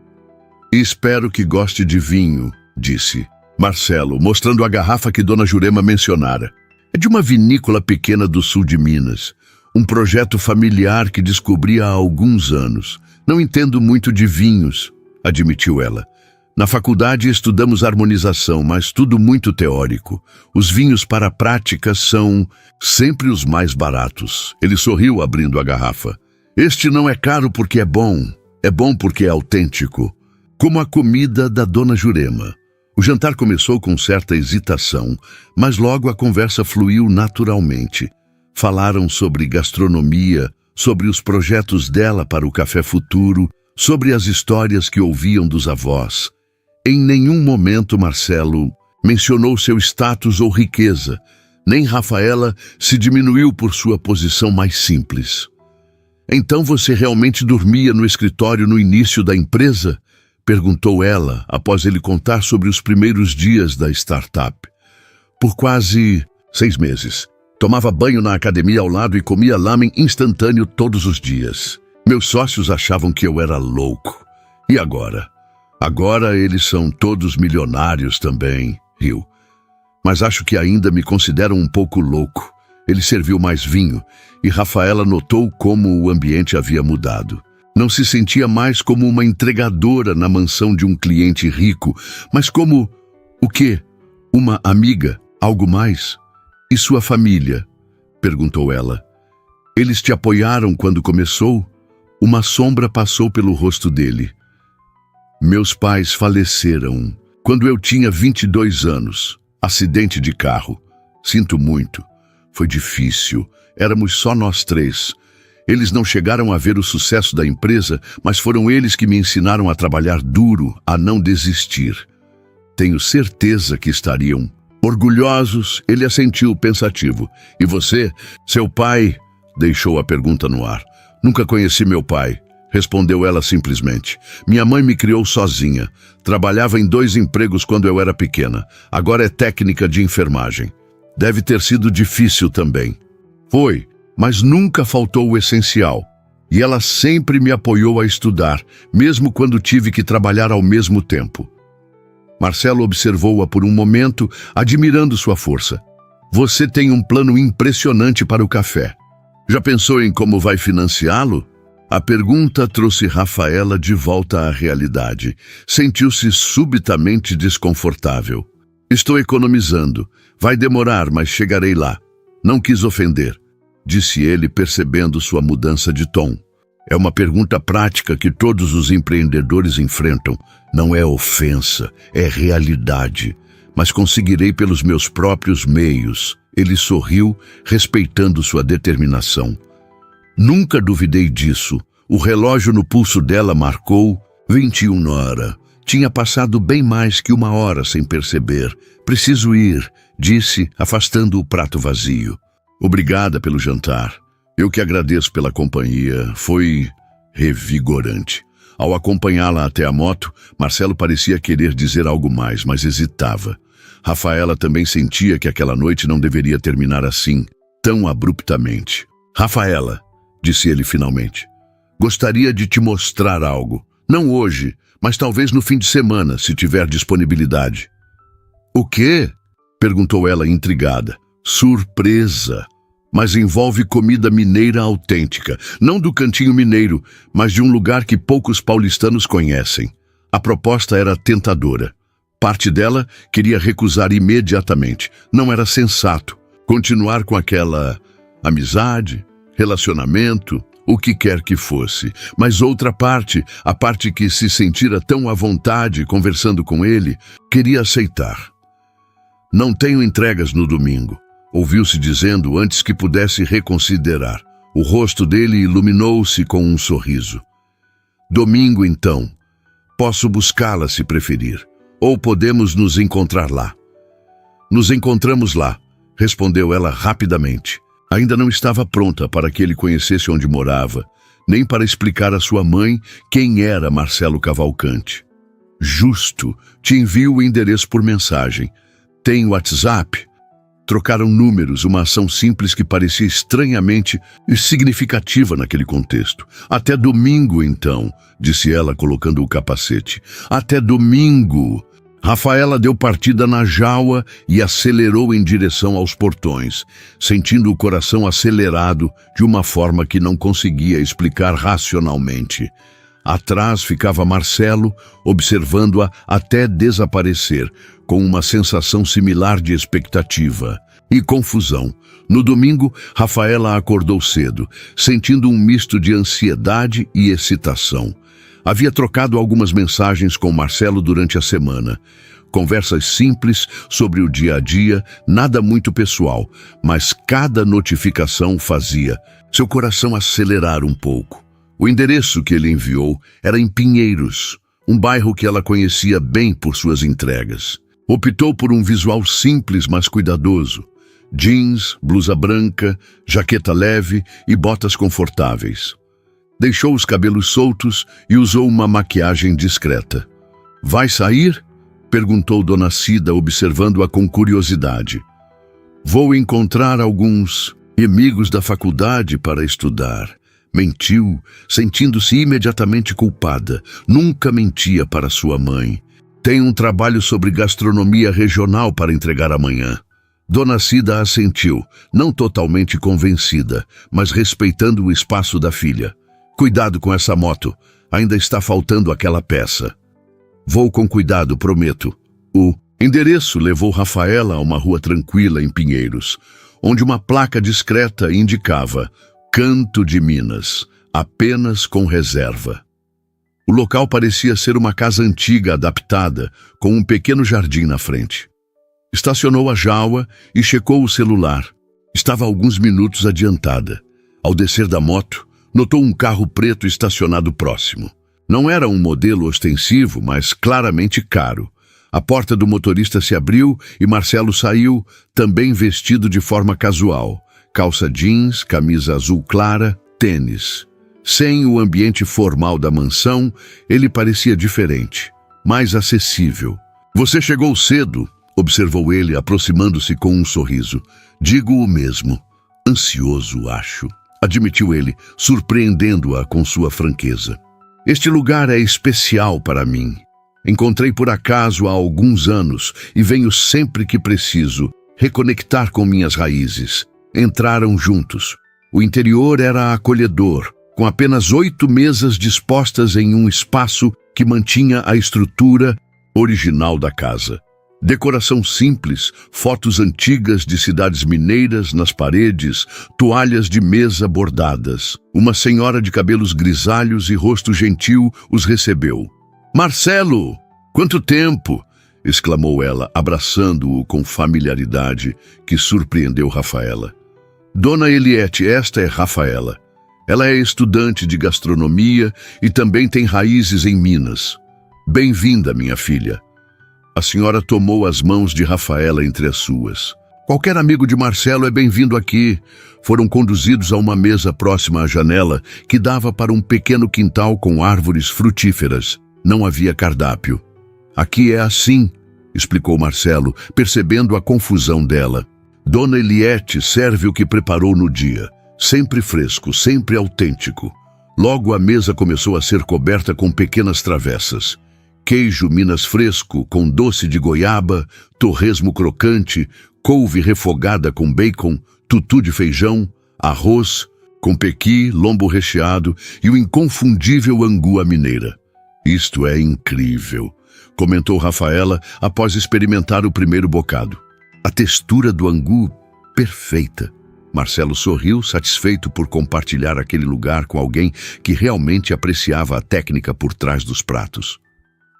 Espero que goste de vinho, disse Marcelo, mostrando a garrafa que Dona Jurema mencionara. É de uma vinícola pequena do sul de Minas. Um projeto familiar que descobri há alguns anos. Não entendo muito de vinhos, admitiu ela. Na faculdade estudamos harmonização, mas tudo muito teórico. Os vinhos para a prática são sempre os mais baratos. Ele sorriu abrindo a garrafa. Este não é caro porque é bom porque é autêntico. Como a comida da Dona Jurema. O jantar começou com certa hesitação, mas logo a conversa fluiu naturalmente. Falaram sobre gastronomia, sobre os projetos dela para o Café Futuro, sobre as histórias que ouviam dos avós. Em nenhum momento Marcelo mencionou seu status ou riqueza, nem Rafaela se diminuiu por sua posição mais simples. Então você realmente dormia no escritório no início da empresa? Perguntou ela, após ele contar sobre os primeiros dias da startup. Por quase 6 meses. Tomava banho na academia ao lado e comia lamen instantâneo todos os dias. Meus sócios achavam que eu era louco. E agora? Agora eles são todos milionários também, riu. Mas acho que ainda me consideram um pouco louco. Ele serviu mais vinho e Rafaela notou como o ambiente havia mudado. Não se sentia mais como uma entregadora na mansão de um cliente rico, mas como... o quê? Uma amiga? Algo mais? E sua família? Perguntou ela. Eles te apoiaram quando começou? Uma sombra passou pelo rosto dele. Meus pais faleceram quando eu tinha 22 anos. Acidente de carro. Sinto muito. Foi difícil. Éramos só nós três. Eles não chegaram a ver o sucesso da empresa, mas foram eles que me ensinaram a trabalhar duro, a não desistir. Tenho certeza que estariam orgulhosos. Ele assentiu pensativo. E você? Seu pai? Deixou a pergunta no ar. Nunca conheci meu pai. Respondeu ela simplesmente. Minha mãe me criou sozinha. Trabalhava em 2 empregos quando eu era pequena. Agora é técnica de enfermagem. Deve ter sido difícil também. Foi, mas nunca faltou o essencial. E ela sempre me apoiou a estudar, mesmo quando tive que trabalhar ao mesmo tempo. Marcelo observou-a por um momento, admirando sua força. Você tem um plano impressionante para o café. Já pensou em como vai financiá-lo? A pergunta trouxe Rafaela de volta à realidade. Sentiu-se subitamente desconfortável. Estou economizando. Vai demorar, mas chegarei lá. Não quis ofender, disse ele, percebendo sua mudança de tom. É uma pergunta prática que todos os empreendedores enfrentam. Não é ofensa, é realidade. Mas conseguirei pelos meus próprios meios. Ele sorriu, respeitando sua determinação. Nunca duvidei disso. O relógio no pulso dela marcou 21 horas. Tinha passado bem mais que 1 hora sem perceber. Preciso ir, disse, afastando o prato vazio. Obrigada pelo jantar. Eu que agradeço pela companhia. Foi revigorante. Ao acompanhá-la até a moto, Marcelo parecia querer dizer algo mais, mas hesitava. Rafaela também sentia que aquela noite não deveria terminar assim, tão abruptamente. Rafaela, disse ele finalmente, gostaria de te mostrar algo. Não hoje, mas talvez no fim de semana, se tiver disponibilidade. O quê? Perguntou ela intrigada. Surpresa! Mas envolve comida mineira autêntica, não do cantinho mineiro, mas de um lugar que poucos paulistanos conhecem. A proposta era tentadora. Parte dela queria recusar imediatamente. Não era sensato continuar com aquela amizade, relacionamento, o que quer que fosse. Mas outra parte, a parte que se sentira tão à vontade conversando com ele, queria aceitar. Não tenho entregas no domingo, ouviu-se dizendo antes que pudesse reconsiderar. O rosto dele iluminou-se com um sorriso. Domingo, então. Posso buscá-la se preferir. Ou podemos nos encontrar lá. Nos encontramos lá, respondeu ela rapidamente. Ainda não estava pronta para que ele conhecesse onde morava, nem para explicar à sua mãe quem era Marcelo Cavalcante. Justo, te envio o endereço por mensagem. Tem WhatsApp? Trocaram números, uma ação simples que parecia estranhamente significativa naquele contexto. Até domingo, então, disse ela, colocando o capacete. Até domingo! Rafaela deu partida na jaua e acelerou em direção aos portões, sentindo o coração acelerado de uma forma que não conseguia explicar racionalmente. Atrás ficava Marcelo, observando-a até desaparecer, com uma sensação similar de expectativa e confusão. No domingo, Rafaela acordou cedo, sentindo um misto de ansiedade e excitação. Havia trocado algumas mensagens com Marcelo durante a semana. Conversas simples sobre o dia a dia, nada muito pessoal, mas cada notificação fazia seu coração acelerar um pouco. O endereço que ele enviou era em Pinheiros, um bairro que ela conhecia bem por suas entregas. Optou por um visual simples, mas cuidadoso. Jeans, blusa branca, jaqueta leve e botas confortáveis. Deixou os cabelos soltos e usou uma maquiagem discreta. Vai sair? Perguntou Dona Cida, observando-a com curiosidade. Vou encontrar alguns amigos da faculdade para estudar. Mentiu, sentindo-se imediatamente culpada. Nunca mentia para sua mãe. Tem um trabalho sobre gastronomia regional para entregar amanhã. Dona Cida assentiu, não totalmente convencida, mas respeitando o espaço da filha. Cuidado com essa moto, ainda está faltando aquela peça. Vou com cuidado, prometo. O endereço levou Rafaela a uma rua tranquila em Pinheiros, onde uma placa discreta indicava Canto de Minas, apenas com reserva. O local parecia ser uma casa antiga adaptada, com um pequeno jardim na frente. Estacionou a Jawa e checou o celular. Estava alguns minutos adiantada. Ao descer da moto, notou um carro preto estacionado próximo. Não era um modelo ostensivo, mas claramente caro. A porta do motorista se abriu e Marcelo saiu, também vestido de forma casual. Calça jeans, camisa azul clara, tênis. Sem o ambiente formal da mansão, ele parecia diferente, mais acessível. "Você chegou cedo", observou ele, aproximando-se com um sorriso. "Digo o mesmo. Ansioso, acho", admitiu ele, surpreendendo-a com sua franqueza. "Este lugar é especial para mim. Encontrei por acaso há alguns anos e venho sempre que preciso reconectar com minhas raízes." Entraram juntos. O interior era acolhedor, com apenas 8 mesas dispostas em um espaço que mantinha a estrutura original da casa. Decoração simples, fotos antigas de cidades mineiras nas paredes, toalhas de mesa bordadas. Uma senhora de cabelos grisalhos e rosto gentil os recebeu. "Marcelo, quanto tempo!" exclamou ela, abraçando-o com familiaridade que surpreendeu Rafaela. "Dona Eliette, esta é Rafaela. Ela é estudante de gastronomia e também tem raízes em Minas. Bem-vinda, minha filha." A senhora tomou as mãos de Rafaela entre as suas. "Qualquer amigo de Marcelo é bem-vindo aqui." Foram conduzidos a uma mesa próxima à janela que dava para um pequeno quintal com árvores frutíferas. Não havia cardápio. "Aqui é assim", explicou Marcelo, percebendo a confusão dela. "Dona Eliette serve o que preparou no dia. Sempre fresco, sempre autêntico." Logo a mesa começou a ser coberta com pequenas travessas. Queijo Minas fresco com doce de goiaba, torresmo crocante, couve refogada com bacon, tutu de feijão, arroz, com pequi, lombo recheado e o inconfundível angu à mineira. "Isto é incrível", comentou Rafaela após experimentar o primeiro bocado. "A textura do angu, perfeita." Marcelo sorriu, satisfeito por compartilhar aquele lugar com alguém que realmente apreciava a técnica por trás dos pratos.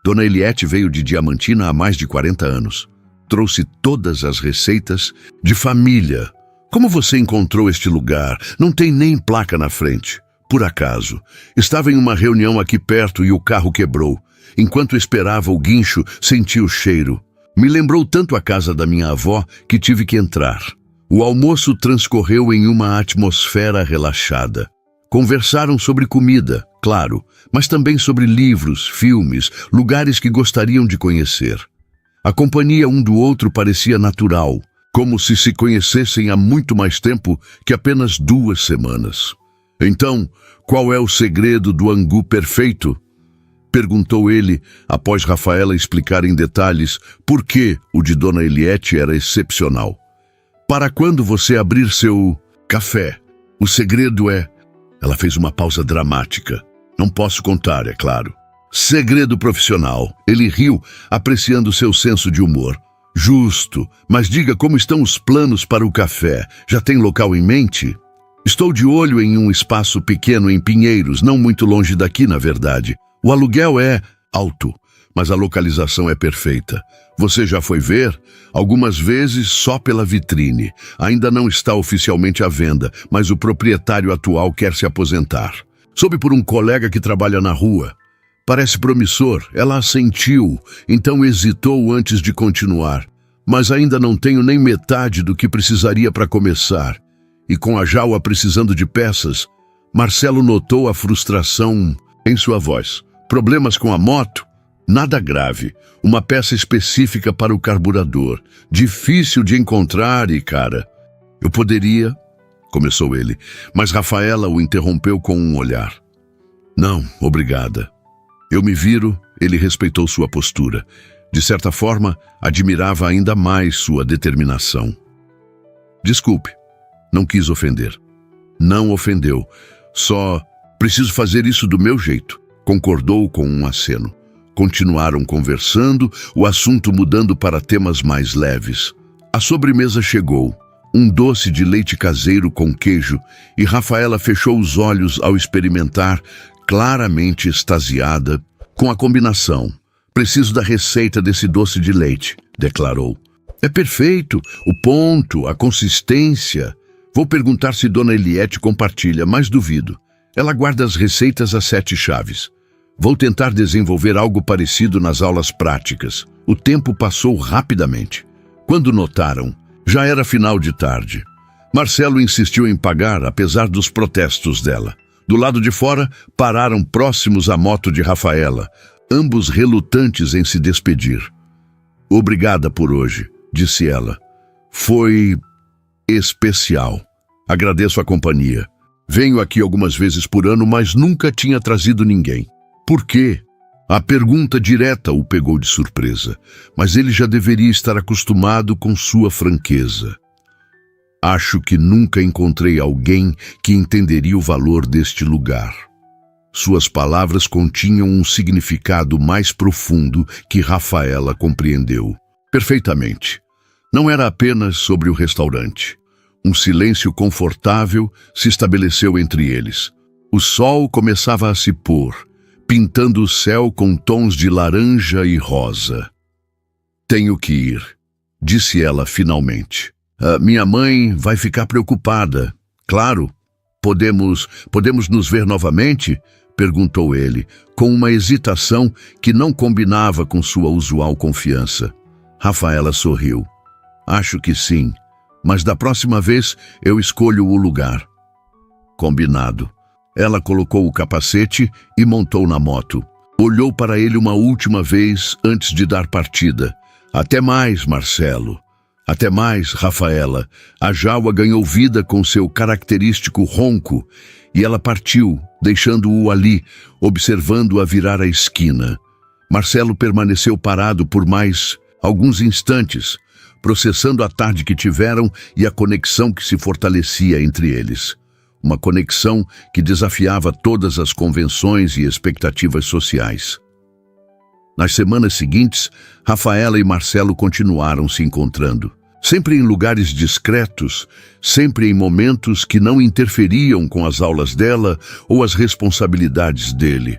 Dona Eliette veio de Diamantina há mais de 40 anos. Trouxe todas as receitas de família. "Como você encontrou este lugar? Não tem nem placa na frente." "Por acaso. Estava em uma reunião aqui perto e o carro quebrou. Enquanto esperava o guincho, senti o cheiro. Me lembrou tanto a casa da minha avó que tive que entrar." O almoço transcorreu em uma atmosfera relaxada. Conversaram sobre comida, claro, mas também sobre livros, filmes, lugares que gostariam de conhecer. A companhia um do outro parecia natural, como se conhecessem há muito mais tempo que apenas 2 semanas. "Então, qual é o segredo do angu perfeito?" perguntou ele, após Rafaela explicar em detalhes por que o de Dona Eliette era excepcional. "Para quando você abrir seu café, o segredo é..." Ela fez uma pausa dramática. "Não posso contar, é claro." "Segredo profissional." Ele riu, apreciando seu senso de humor. "Justo, mas diga como estão os planos para o café. Já tem local em mente?" "Estou de olho em um espaço pequeno em Pinheiros, não muito longe daqui, na verdade. O aluguel é alto, mas a localização é perfeita. Você já foi ver? Algumas vezes só pela vitrine. Ainda não está oficialmente à venda, mas o proprietário atual quer se aposentar. Soube por um colega que trabalha na rua. Parece promissor." Ela assentiu, então hesitou antes de continuar. "Mas ainda não tenho nem metade do que precisaria para começar. E com a Jawa precisando de peças." Marcelo notou a frustração em sua voz. "Problemas com a moto?" "Nada grave. Uma peça específica para o carburador. Difícil de encontrar e cara." "Eu poderia..." começou ele, mas Rafaela o interrompeu com um olhar. "Não, obrigada." "Eu me viro." Ele respeitou sua postura. De certa forma, admirava ainda mais sua determinação. "Desculpe. Não quis ofender." "Não ofendeu. Só preciso fazer isso do meu jeito." Concordou com um aceno. Continuaram conversando, o assunto mudando para temas mais leves. A sobremesa chegou. um doce de leite caseiro com queijo, e Rafaela fechou os olhos ao experimentar, claramente extasiada, com a combinação. Preciso da receita desse doce de leite, declarou. É perfeito, o ponto, a consistência. Vou perguntar se Dona Eliette compartilha, mas duvido. Ela guarda as receitas às 7 chaves. Vou tentar desenvolver algo parecido nas aulas práticas. O tempo passou rapidamente. Quando notaram, já era final de tarde. Marcelo insistiu em pagar, apesar dos protestos dela. Do lado de fora, pararam próximos à moto de Rafaela, ambos relutantes em se despedir. Obrigada por hoje, disse ela. Foi especial. Agradeço a companhia. Venho aqui algumas vezes por ano, mas nunca tinha trazido ninguém. Por quê? A pergunta direta o pegou de surpresa, mas ele já deveria estar acostumado com sua franqueza. Acho que nunca encontrei alguém que entenderia o valor deste lugar. Suas palavras continham um significado mais profundo que Rafaela compreendeu. Perfeitamente. Não era apenas sobre o restaurante. Um silêncio confortável se estabeleceu entre eles. O sol começava a se pôr, pintando o céu com tons de laranja e rosa. Tenho que ir, disse ela finalmente. Minha mãe vai ficar preocupada. Claro. Podemos nos ver novamente? Perguntou ele, com uma hesitação que não combinava com sua usual confiança. Rafaela sorriu. Acho que sim, mas da próxima vez eu escolho o lugar. Combinado. Ela colocou o capacete e montou na moto. Olhou para ele uma última vez antes de dar partida. Até mais, Marcelo. Até mais, Rafaela. A Jaua ganhou vida com seu característico ronco e ela partiu, deixando-o ali, observando-a virar a esquina. Marcelo permaneceu parado por mais alguns instantes, processando a tarde que tiveram e a conexão que se fortalecia entre eles. Uma conexão que desafiava todas as convenções e expectativas sociais. Nas semanas seguintes, Rafaela e Marcelo continuaram se encontrando. Sempre em lugares discretos, sempre em momentos que não interferiam com as aulas dela ou as responsabilidades dele.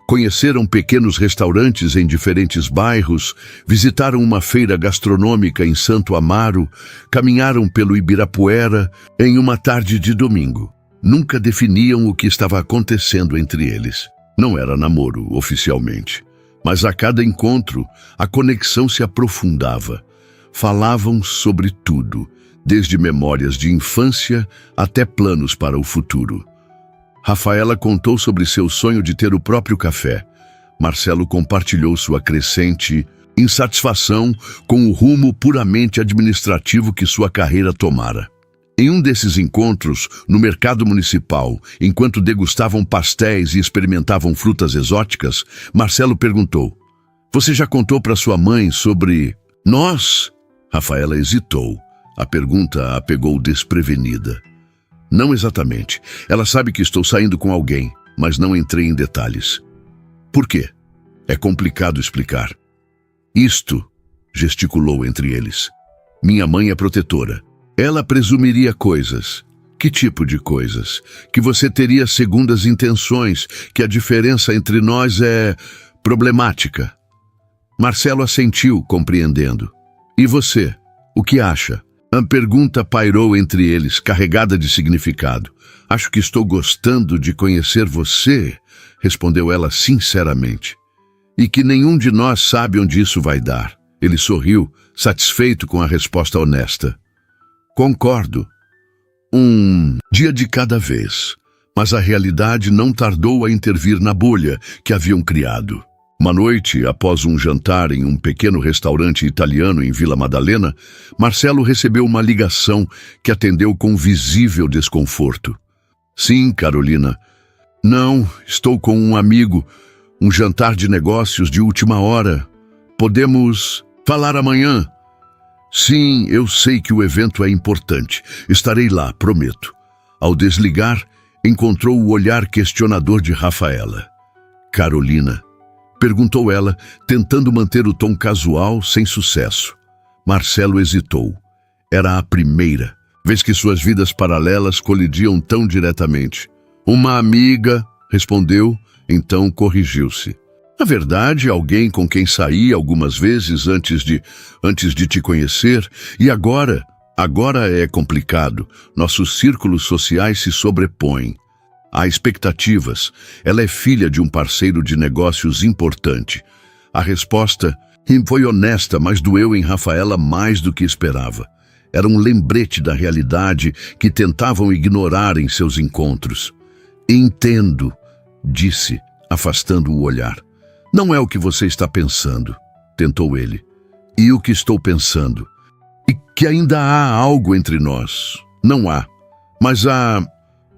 Conheceram pequenos restaurantes em diferentes bairros, visitaram uma feira gastronômica em Santo Amaro, caminharam pelo Ibirapuera em uma tarde de domingo. Nunca definiam o que estava acontecendo entre eles. Não era namoro, oficialmente. Mas a cada encontro, a conexão se aprofundava. Falavam sobre tudo, desde memórias de infância até planos para o futuro. Rafaela contou sobre seu sonho de ter o próprio café. Marcelo compartilhou sua crescente insatisfação com o rumo puramente administrativo que sua carreira tomara. Em um desses encontros, no mercado municipal, enquanto degustavam pastéis e experimentavam frutas exóticas, Marcelo perguntou: "Você já contou para sua mãe sobre nós?" Rafaela hesitou. A pergunta a pegou desprevenida. Não exatamente. Ela sabe que estou saindo com alguém, mas não entrei em detalhes. Por quê? É complicado explicar. Isto, gesticulou entre eles. Minha mãe é protetora. Ela presumiria coisas. Que tipo de coisas? Que você teria segundas intenções, que a diferença entre nós é problemática. Marcelo assentiu, compreendendo. E você? O que acha? A pergunta pairou entre eles, carregada de significado. Acho que estou gostando de conhecer você, respondeu ela sinceramente. E que nenhum de nós sabe onde isso vai dar. Ele sorriu, satisfeito com a resposta honesta. Concordo. Um dia de cada vez. Mas a realidade não tardou a intervir na bolha que haviam criado. Uma noite, após um jantar em um pequeno restaurante italiano em Vila Madalena, Marcelo recebeu uma ligação que atendeu com visível desconforto. Sim, Carolina. Não, estou com um amigo. Um jantar de negócios de última hora. Podemos falar amanhã? Sim, eu sei que o evento é importante. Estarei lá, prometo. Ao desligar, encontrou o olhar questionador de Rafaela. Carolina? Perguntou ela, tentando manter o tom casual, sem sucesso. Marcelo hesitou. Era a primeira. vez que suas vidas paralelas colidiam tão diretamente. Uma amiga, respondeu, então corrigiu-se. Na verdade, alguém com quem saí algumas vezes antes de te conhecer, e agora é complicado. Nossos círculos sociais se sobrepõem. Há expectativas. Ela é filha de um parceiro de negócios importante. A resposta foi honesta, mas doeu em Rafaela mais do que esperava. Era um lembrete da realidade que tentavam ignorar em seus encontros. Entendo, disse, afastando o olhar. Não é o que você está pensando, tentou ele. E o que estou pensando? E que ainda há algo entre nós. Não há, mas há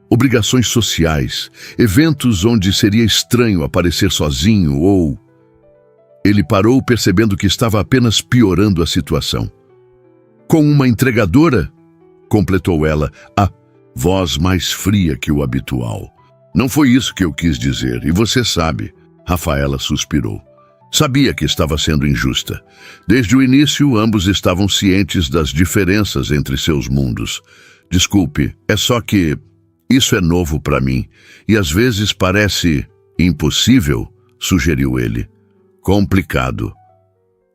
obrigações sociais, eventos onde seria estranho aparecer sozinho ou... Ele parou percebendo que estava apenas piorando a situação. Com uma entregadora? Completou ela, a voz mais fria que o habitual. Não foi isso que eu quis dizer, e você sabe. Rafaela suspirou. Sabia que estava sendo injusta. Desde o início, ambos estavam cientes das diferenças entre seus mundos. Desculpe, é só que isso é novo para mim, e às vezes parece impossível, sugeriu ele. Complicado.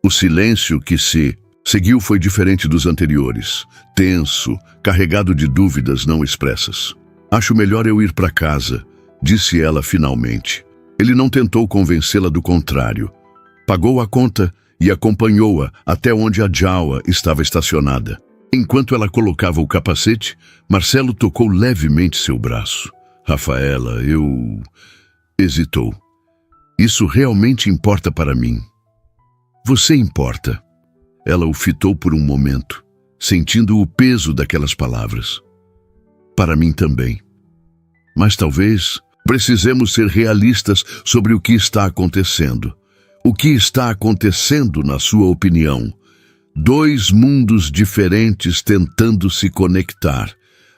O silêncio que se seguiu foi diferente dos anteriores, tenso, carregado de dúvidas não expressas. Acho melhor eu ir para casa, disse ela finalmente. Ele não tentou convencê-la do contrário. Pagou a conta e acompanhou-a até onde a Jawa estava estacionada. Enquanto ela colocava o capacete, Marcelo tocou levemente seu braço. Rafaela, hesitou. Isso realmente importa para mim. Você importa. Ela o fitou por um momento, sentindo o peso daquelas palavras. Para mim também. Mas talvez precisemos ser realistas sobre o que está acontecendo. O que está acontecendo, na sua opinião? Dois mundos diferentes tentando se conectar.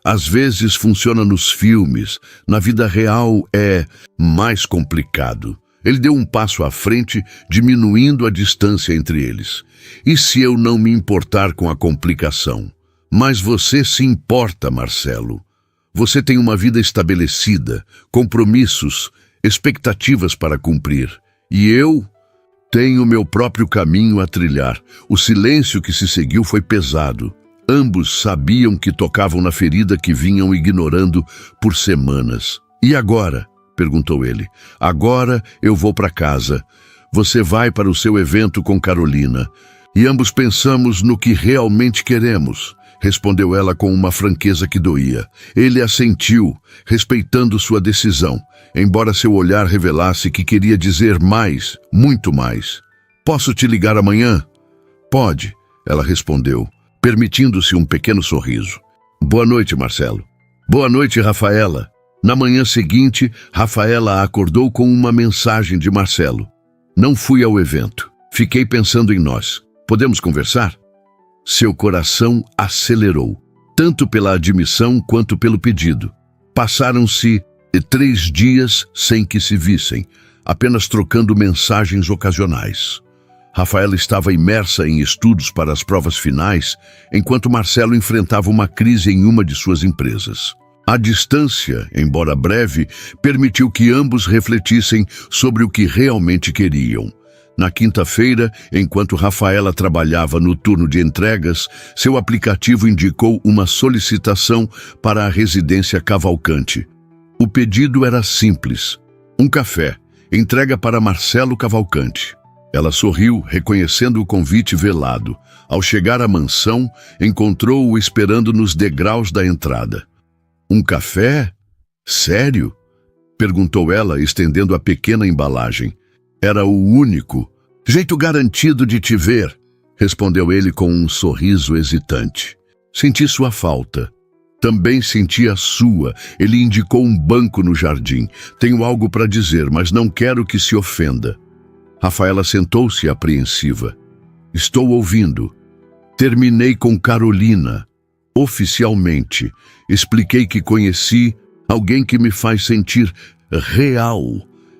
Às vezes funciona nos filmes, na vida real é mais complicado. Ele deu um passo à frente, diminuindo a distância entre eles. E se eu não me importar com a complicação? Mas você se importa, Marcelo. Você tem uma vida estabelecida, compromissos, expectativas para cumprir. E eu tenho meu próprio caminho a trilhar. O silêncio que se seguiu foi pesado. Ambos sabiam que tocavam na ferida que vinham ignorando por semanas. E agora? Perguntou ele. Agora eu vou para casa. Você vai para o seu evento com Carolina. E ambos pensamos no que realmente queremos, respondeu ela com uma franqueza que doía. Ele assentiu, respeitando sua decisão, embora seu olhar revelasse que queria dizer mais, muito mais. Posso te ligar amanhã? Pode, ela respondeu, permitindo-se um pequeno sorriso. Boa noite, Marcelo. Boa noite, Rafaela. Na manhã seguinte, Rafaela acordou com uma mensagem de Marcelo. Não fui ao evento. Fiquei pensando em nós. Podemos conversar? Seu coração acelerou, tanto pela admissão quanto pelo pedido. Passaram-se 3 dias sem que se vissem, apenas trocando mensagens ocasionais. Rafaela estava imersa em estudos para as provas finais, enquanto Marcelo enfrentava uma crise em uma de suas empresas. A distância, embora breve, permitiu que ambos refletissem sobre o que realmente queriam. Na quinta-feira, enquanto Rafaela trabalhava no turno de entregas, seu aplicativo indicou uma solicitação para a residência Cavalcante. O pedido era simples: um café, entrega para Marcelo Cavalcante. Ela sorriu, reconhecendo o convite velado. Ao chegar à mansão, encontrou-o esperando nos degraus da entrada. Um café? Sério? Perguntou ela, estendendo a pequena embalagem. Era o único. Jeito garantido de te ver, respondeu ele com um sorriso hesitante. Senti sua falta. Também senti a sua. Ele indicou um banco no jardim. Tenho algo para dizer, mas não quero que se ofenda. Rafaela sentou-se apreensiva. Estou ouvindo. Terminei com Carolina. Oficialmente. Expliquei que conheci alguém que me faz sentir real.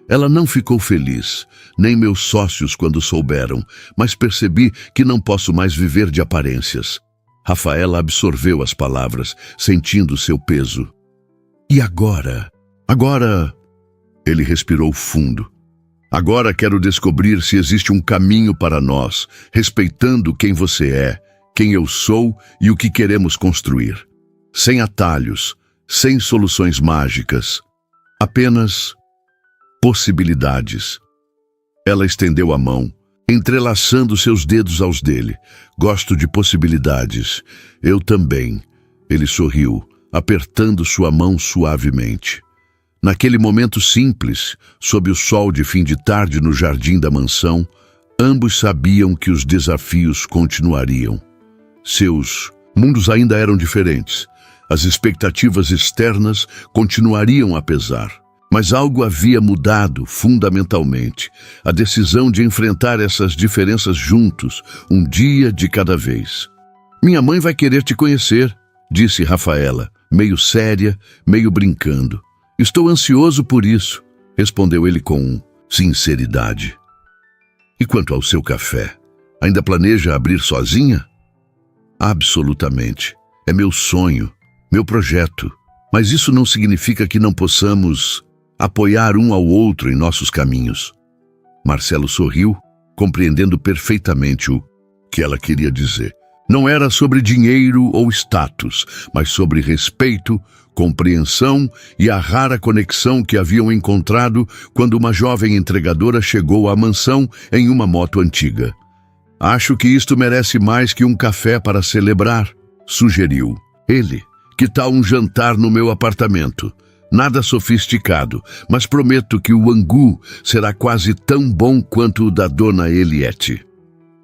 Ela não ficou feliz, nem meus sócios quando souberam, mas percebi que não posso mais viver de aparências. Rafaela absorveu as palavras, sentindo seu peso. E agora? Agora... Ele respirou fundo. Agora quero descobrir se existe um caminho para nós, respeitando quem você é, quem eu sou e o que queremos construir. Sem atalhos, sem soluções mágicas. Apenas possibilidades. Ela estendeu a mão, entrelaçando seus dedos aos dele. Gosto de possibilidades. Eu também. Ele sorriu, apertando sua mão suavemente. Naquele momento simples, sob o sol de fim de tarde no jardim da mansão, ambos sabiam que os desafios continuariam. Seus mundos ainda eram diferentes. As expectativas externas continuariam a pesar. Mas algo havia mudado fundamentalmente. A decisão de enfrentar essas diferenças juntos, um dia de cada vez. Minha mãe vai querer te conhecer, disse Rafaela, meio séria, meio brincando. Estou ansioso por isso, respondeu ele com sinceridade. E quanto ao seu café? Ainda planeja abrir sozinha? Absolutamente. É meu sonho, meu projeto. Mas isso não significa que não possamos apoiar um ao outro em nossos caminhos. Marcelo sorriu, compreendendo perfeitamente o que ela queria dizer. Não era sobre dinheiro ou status, mas sobre respeito, compreensão e a rara conexão que haviam encontrado quando uma jovem entregadora chegou à mansão em uma moto antiga. Acho que isto merece mais que um café para celebrar, sugeriu ele. Que tal um jantar no meu apartamento? Nada sofisticado, mas prometo que o angu será quase tão bom quanto o da dona Eliette.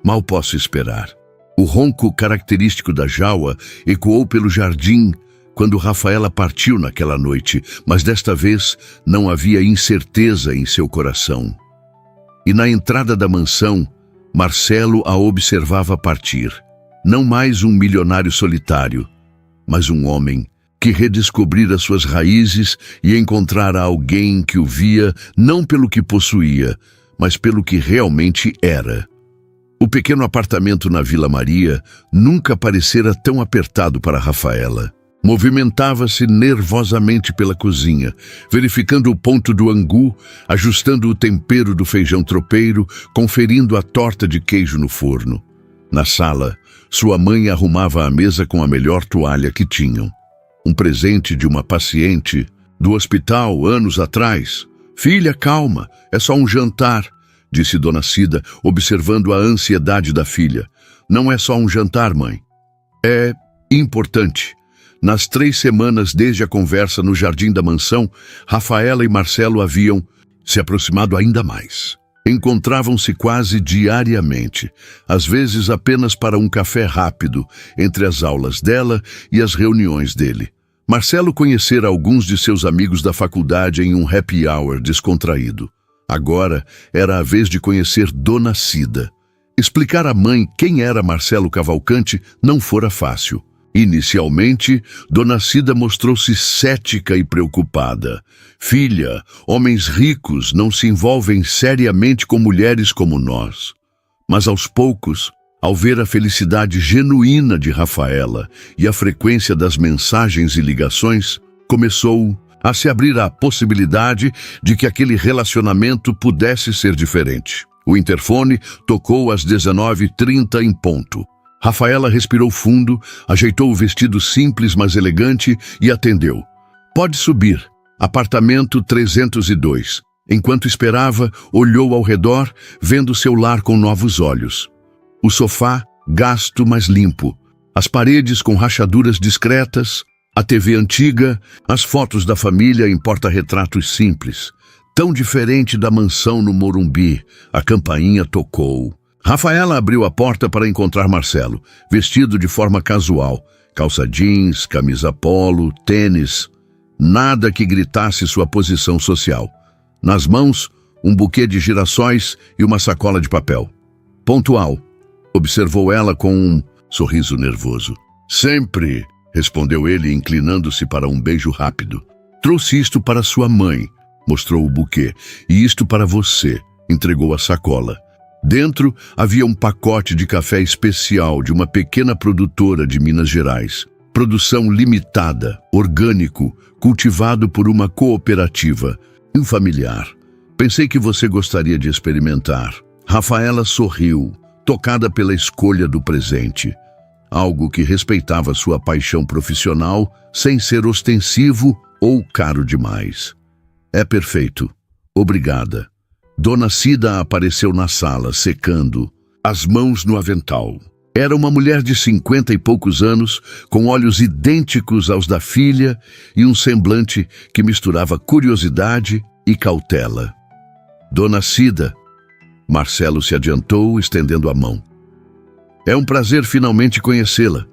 Mal posso esperar. O ronco característico da jaua ecoou pelo jardim quando Rafaela partiu naquela noite, mas desta vez não havia incerteza em seu coração. E na entrada da mansão, Marcelo a observava partir. Não mais um milionário solitário, mas um homem que redescobrira suas raízes e encontrara alguém que o via não pelo que possuía, mas pelo que realmente era. O pequeno apartamento na Vila Maria nunca parecera tão apertado para Rafaela. Movimentava-se nervosamente pela cozinha, verificando o ponto do angu, ajustando o tempero do feijão tropeiro, conferindo a torta de queijo no forno. Na sala, sua mãe arrumava a mesa com a melhor toalha que tinham. Um presente de uma paciente do hospital anos atrás. Filha, calma, é só um jantar, disse Dona Cida, observando a ansiedade da filha. Não é só um jantar, mãe. É importante. Nas 3 semanas desde a conversa no jardim da mansão, Rafaela e Marcelo haviam se aproximado ainda mais. Encontravam-se quase diariamente, às vezes apenas para um café rápido, entre as aulas dela e as reuniões dele. Marcelo conhecera alguns de seus amigos da faculdade em um happy hour descontraído. Agora era a vez de conhecer Dona Cida. Explicar à mãe quem era Marcelo Cavalcante não fora fácil. Inicialmente, Dona Cida mostrou-se cética e preocupada. Filha, homens ricos não se envolvem seriamente com mulheres como nós. Mas aos poucos, ao ver a felicidade genuína de Rafaela e a frequência das mensagens e ligações, começou a se abrir a possibilidade de que aquele relacionamento pudesse ser diferente. O interfone tocou às 19h30 em ponto. Rafaela respirou fundo, ajeitou o vestido simples mas elegante e atendeu. Pode subir. Apartamento 302. Enquanto esperava, olhou ao redor, vendo seu lar com novos olhos. O sofá, gasto mas limpo. As paredes com rachaduras discretas, a TV antiga, as fotos da família em porta-retratos simples. Tão diferente da mansão no Morumbi. A campainha tocou. Rafaela abriu a porta para encontrar Marcelo, vestido de forma casual. Calça jeans, camisa polo, tênis. Nada que gritasse sua posição social. Nas mãos, um buquê de girassóis e uma sacola de papel. Pontual, observou ela com um sorriso nervoso. Sempre, respondeu ele, inclinando-se para um beijo rápido. Trouxe isto para sua mãe, mostrou o buquê, e isto para você, entregou a sacola. Dentro havia um pacote de café especial de uma pequena produtora de Minas Gerais. Produção limitada, orgânico, cultivado por uma cooperativa, familiar. Pensei que você gostaria de experimentar. Rafaela sorriu, tocada pela escolha do presente. Algo que respeitava sua paixão profissional sem ser ostensivo ou caro demais. É perfeito. Obrigada. Dona Cida apareceu na sala, secando, as mãos no avental. Era uma mulher de 50 e poucos anos, com olhos idênticos aos da filha e um semblante que misturava curiosidade e cautela. Dona Cida, Marcelo se adiantou, estendendo a mão. É um prazer finalmente conhecê-la.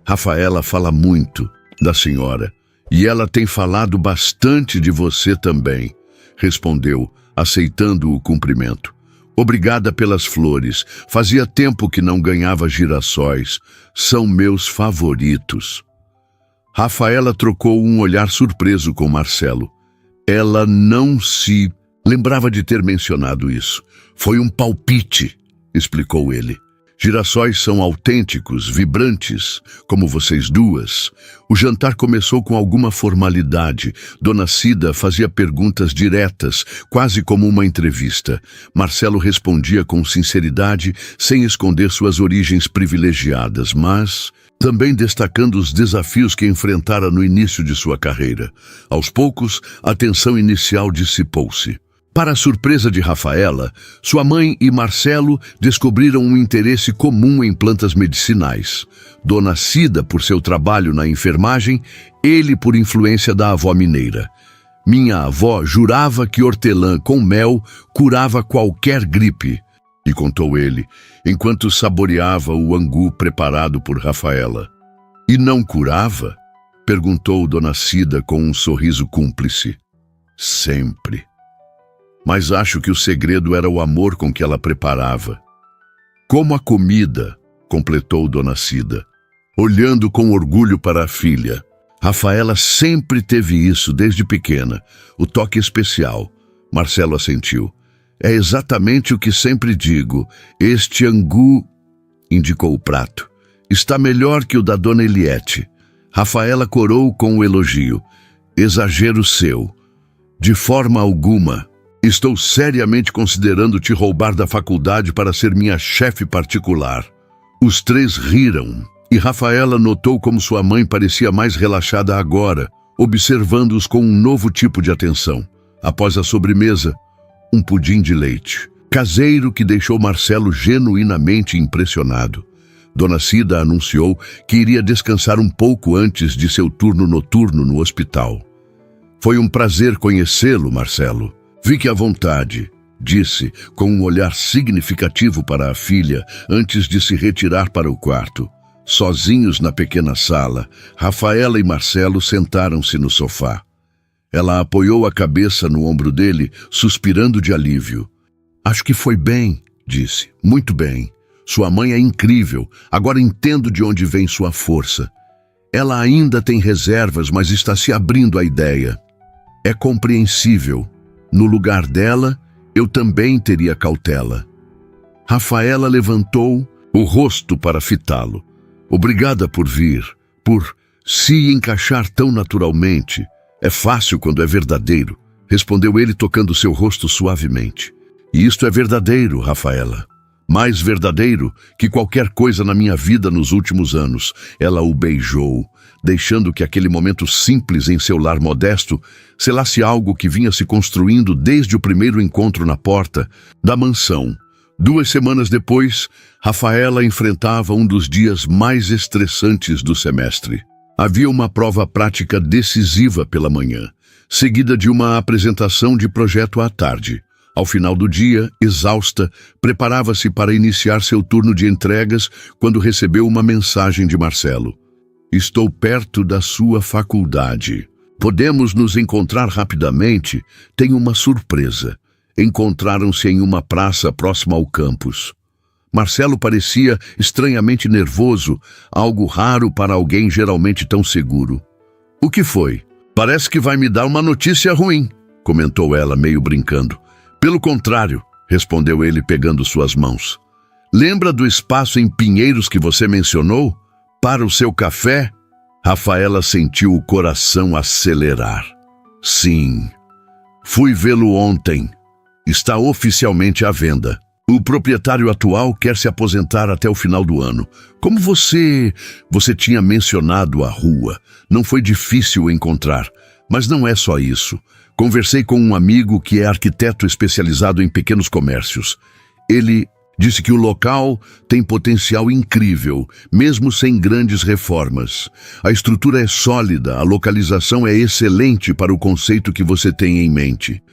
Rafaela fala muito da senhora, e ela tem falado bastante de você também, respondeu, aceitando o cumprimento. Obrigada pelas flores. Fazia tempo que não ganhava girassóis. São meus favoritos. Rafaela trocou um olhar surpreso com Marcelo. Ela não se lembrava de ter mencionado isso. Foi um palpite, explicou ele. Girassóis são autênticos, vibrantes, como vocês duas. O jantar começou com alguma formalidade. Dona Cida fazia perguntas diretas, quase como uma entrevista. Marcelo respondia com sinceridade, sem esconder suas origens privilegiadas, mas também destacando os desafios que enfrentara no início de sua carreira. Aos poucos, a tensão inicial dissipou-se. Para a surpresa de Rafaela, sua mãe e Marcelo descobriram um interesse comum em plantas medicinais. Dona Cida, por seu trabalho na enfermagem, ele por influência da avó mineira. Minha avó jurava que hortelã com mel curava qualquer gripe, e contou ele, enquanto saboreava o angu preparado por Rafaela. E não curava? Perguntou Dona Cida com um sorriso cúmplice. Sempre. Mas acho que o segredo era o amor com que ela preparava. Como a comida, completou Dona Cida, olhando com orgulho para a filha. Rafaela sempre teve isso desde pequena, o toque especial. Marcelo assentiu. É exatamente o que sempre digo. Este angu, indicou o prato, está melhor que o da Dona Eliette. Rafaela corou com o elogio. Exagero seu. De forma alguma. Estou seriamente considerando te roubar da faculdade para ser minha chefe particular. Os três riram, e Rafaela notou como sua mãe parecia mais relaxada agora, observando-os com um novo tipo de atenção. Após a sobremesa, um pudim de leite, caseiro que deixou Marcelo genuinamente impressionado. Dona Cida anunciou que iria descansar um pouco antes de seu turno noturno no hospital. Foi um prazer conhecê-lo, Marcelo. Fique à vontade, disse, com um olhar significativo para a filha, antes de se retirar para o quarto. Sozinhos na pequena sala, Rafaela e Marcelo sentaram-se no sofá. Ela apoiou a cabeça no ombro dele, suspirando de alívio. Acho que foi bem, disse. Muito bem. Sua mãe é incrível. Agora entendo de onde vem sua força. Ela ainda tem reservas, mas está se abrindo à ideia. É compreensível. No lugar dela, eu também teria cautela. Rafaela levantou o rosto para fitá-lo. Obrigada por vir, por se encaixar tão naturalmente. É fácil quando é verdadeiro, respondeu ele tocando seu rosto suavemente. E isto é verdadeiro, Rafaela. Mais verdadeiro que qualquer coisa na minha vida nos últimos anos. Ela o beijou, deixando que aquele momento simples em seu lar modesto selasse algo que vinha se construindo desde o primeiro encontro na porta da mansão. 2 semanas depois, Rafaela enfrentava um dos dias mais estressantes do semestre. Havia uma prova prática decisiva pela manhã, seguida de uma apresentação de projeto à tarde. Ao final do dia, exausta, preparava-se para iniciar seu turno de entregas quando recebeu uma mensagem de Marcelo. Estou perto da sua faculdade. Podemos nos encontrar rapidamente? Tenho uma surpresa. Encontraram-se em uma praça próxima ao campus. Marcelo parecia estranhamente nervoso, algo raro para alguém geralmente tão seguro. O que foi? Parece que vai me dar uma notícia ruim, comentou ela, meio brincando. Pelo contrário, respondeu ele pegando suas mãos. Lembra do espaço em Pinheiros que você mencionou? Para o seu café? Rafaela sentiu o coração acelerar. Sim. Fui vê-lo ontem. Está oficialmente à venda. O proprietário atual quer se aposentar até o final do ano. Como você tinha mencionado a rua, não foi difícil encontrar. Mas não é só isso. Conversei com um amigo que é arquiteto especializado em pequenos comércios. Ele disse que o local tem potencial incrível, mesmo sem grandes reformas. A estrutura é sólida, a localização é excelente para o conceito que você tem em mente.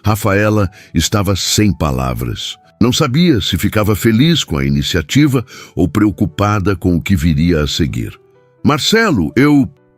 Rafaela estava sem palavras. Não sabia se ficava feliz com a iniciativa ou preocupada com o que viria a seguir. Marcelo,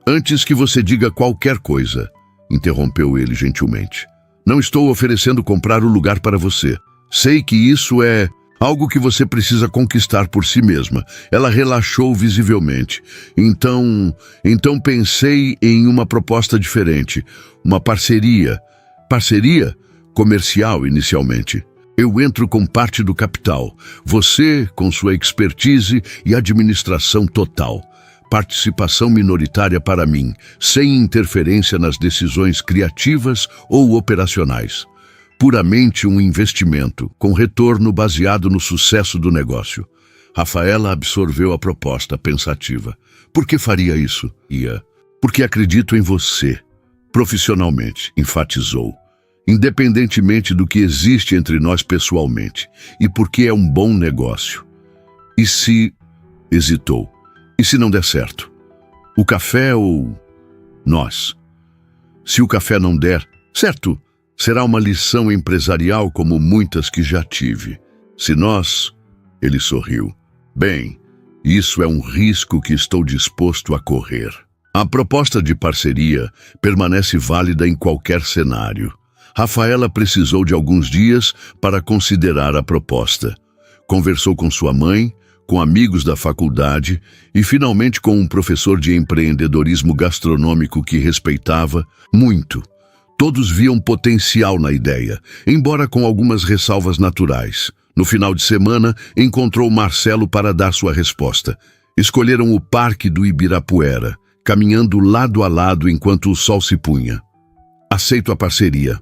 antes que você diga qualquer coisa, interrompeu ele gentilmente. Não estou oferecendo comprar o lugar para você. Sei que isso é algo que você precisa conquistar por si mesma. Ela relaxou visivelmente. Então pensei em uma proposta diferente. Uma parceria. Parceria comercial inicialmente. Eu entro com parte do capital. Você com sua expertise e administração total. Participação minoritária para mim, sem interferência nas decisões criativas ou operacionais. Puramente um investimento, com retorno baseado no sucesso do negócio. Rafaela absorveu a proposta, pensativa. Por que faria isso? Porque acredito em você, profissionalmente, enfatizou. Independentemente do que existe entre nós pessoalmente, e porque é um bom negócio. E se... Hesitou. E se não der certo? O café ou nós? Se o café não der, certo, será uma lição empresarial como muitas que já tive. Se nós... Ele sorriu. Bem, isso é um risco que estou disposto a correr. A proposta de parceria permanece válida em qualquer cenário. Rafaela precisou de alguns dias para considerar a proposta. Conversou com sua mãe, com amigos da faculdade e finalmente com um professor de empreendedorismo gastronômico que respeitava muito. Todos viam potencial na ideia, embora com algumas ressalvas naturais. No final de semana, encontrou Marcelo para dar sua resposta. Escolheram o Parque do Ibirapuera, caminhando lado a lado enquanto o sol se punha. Aceito a parceria,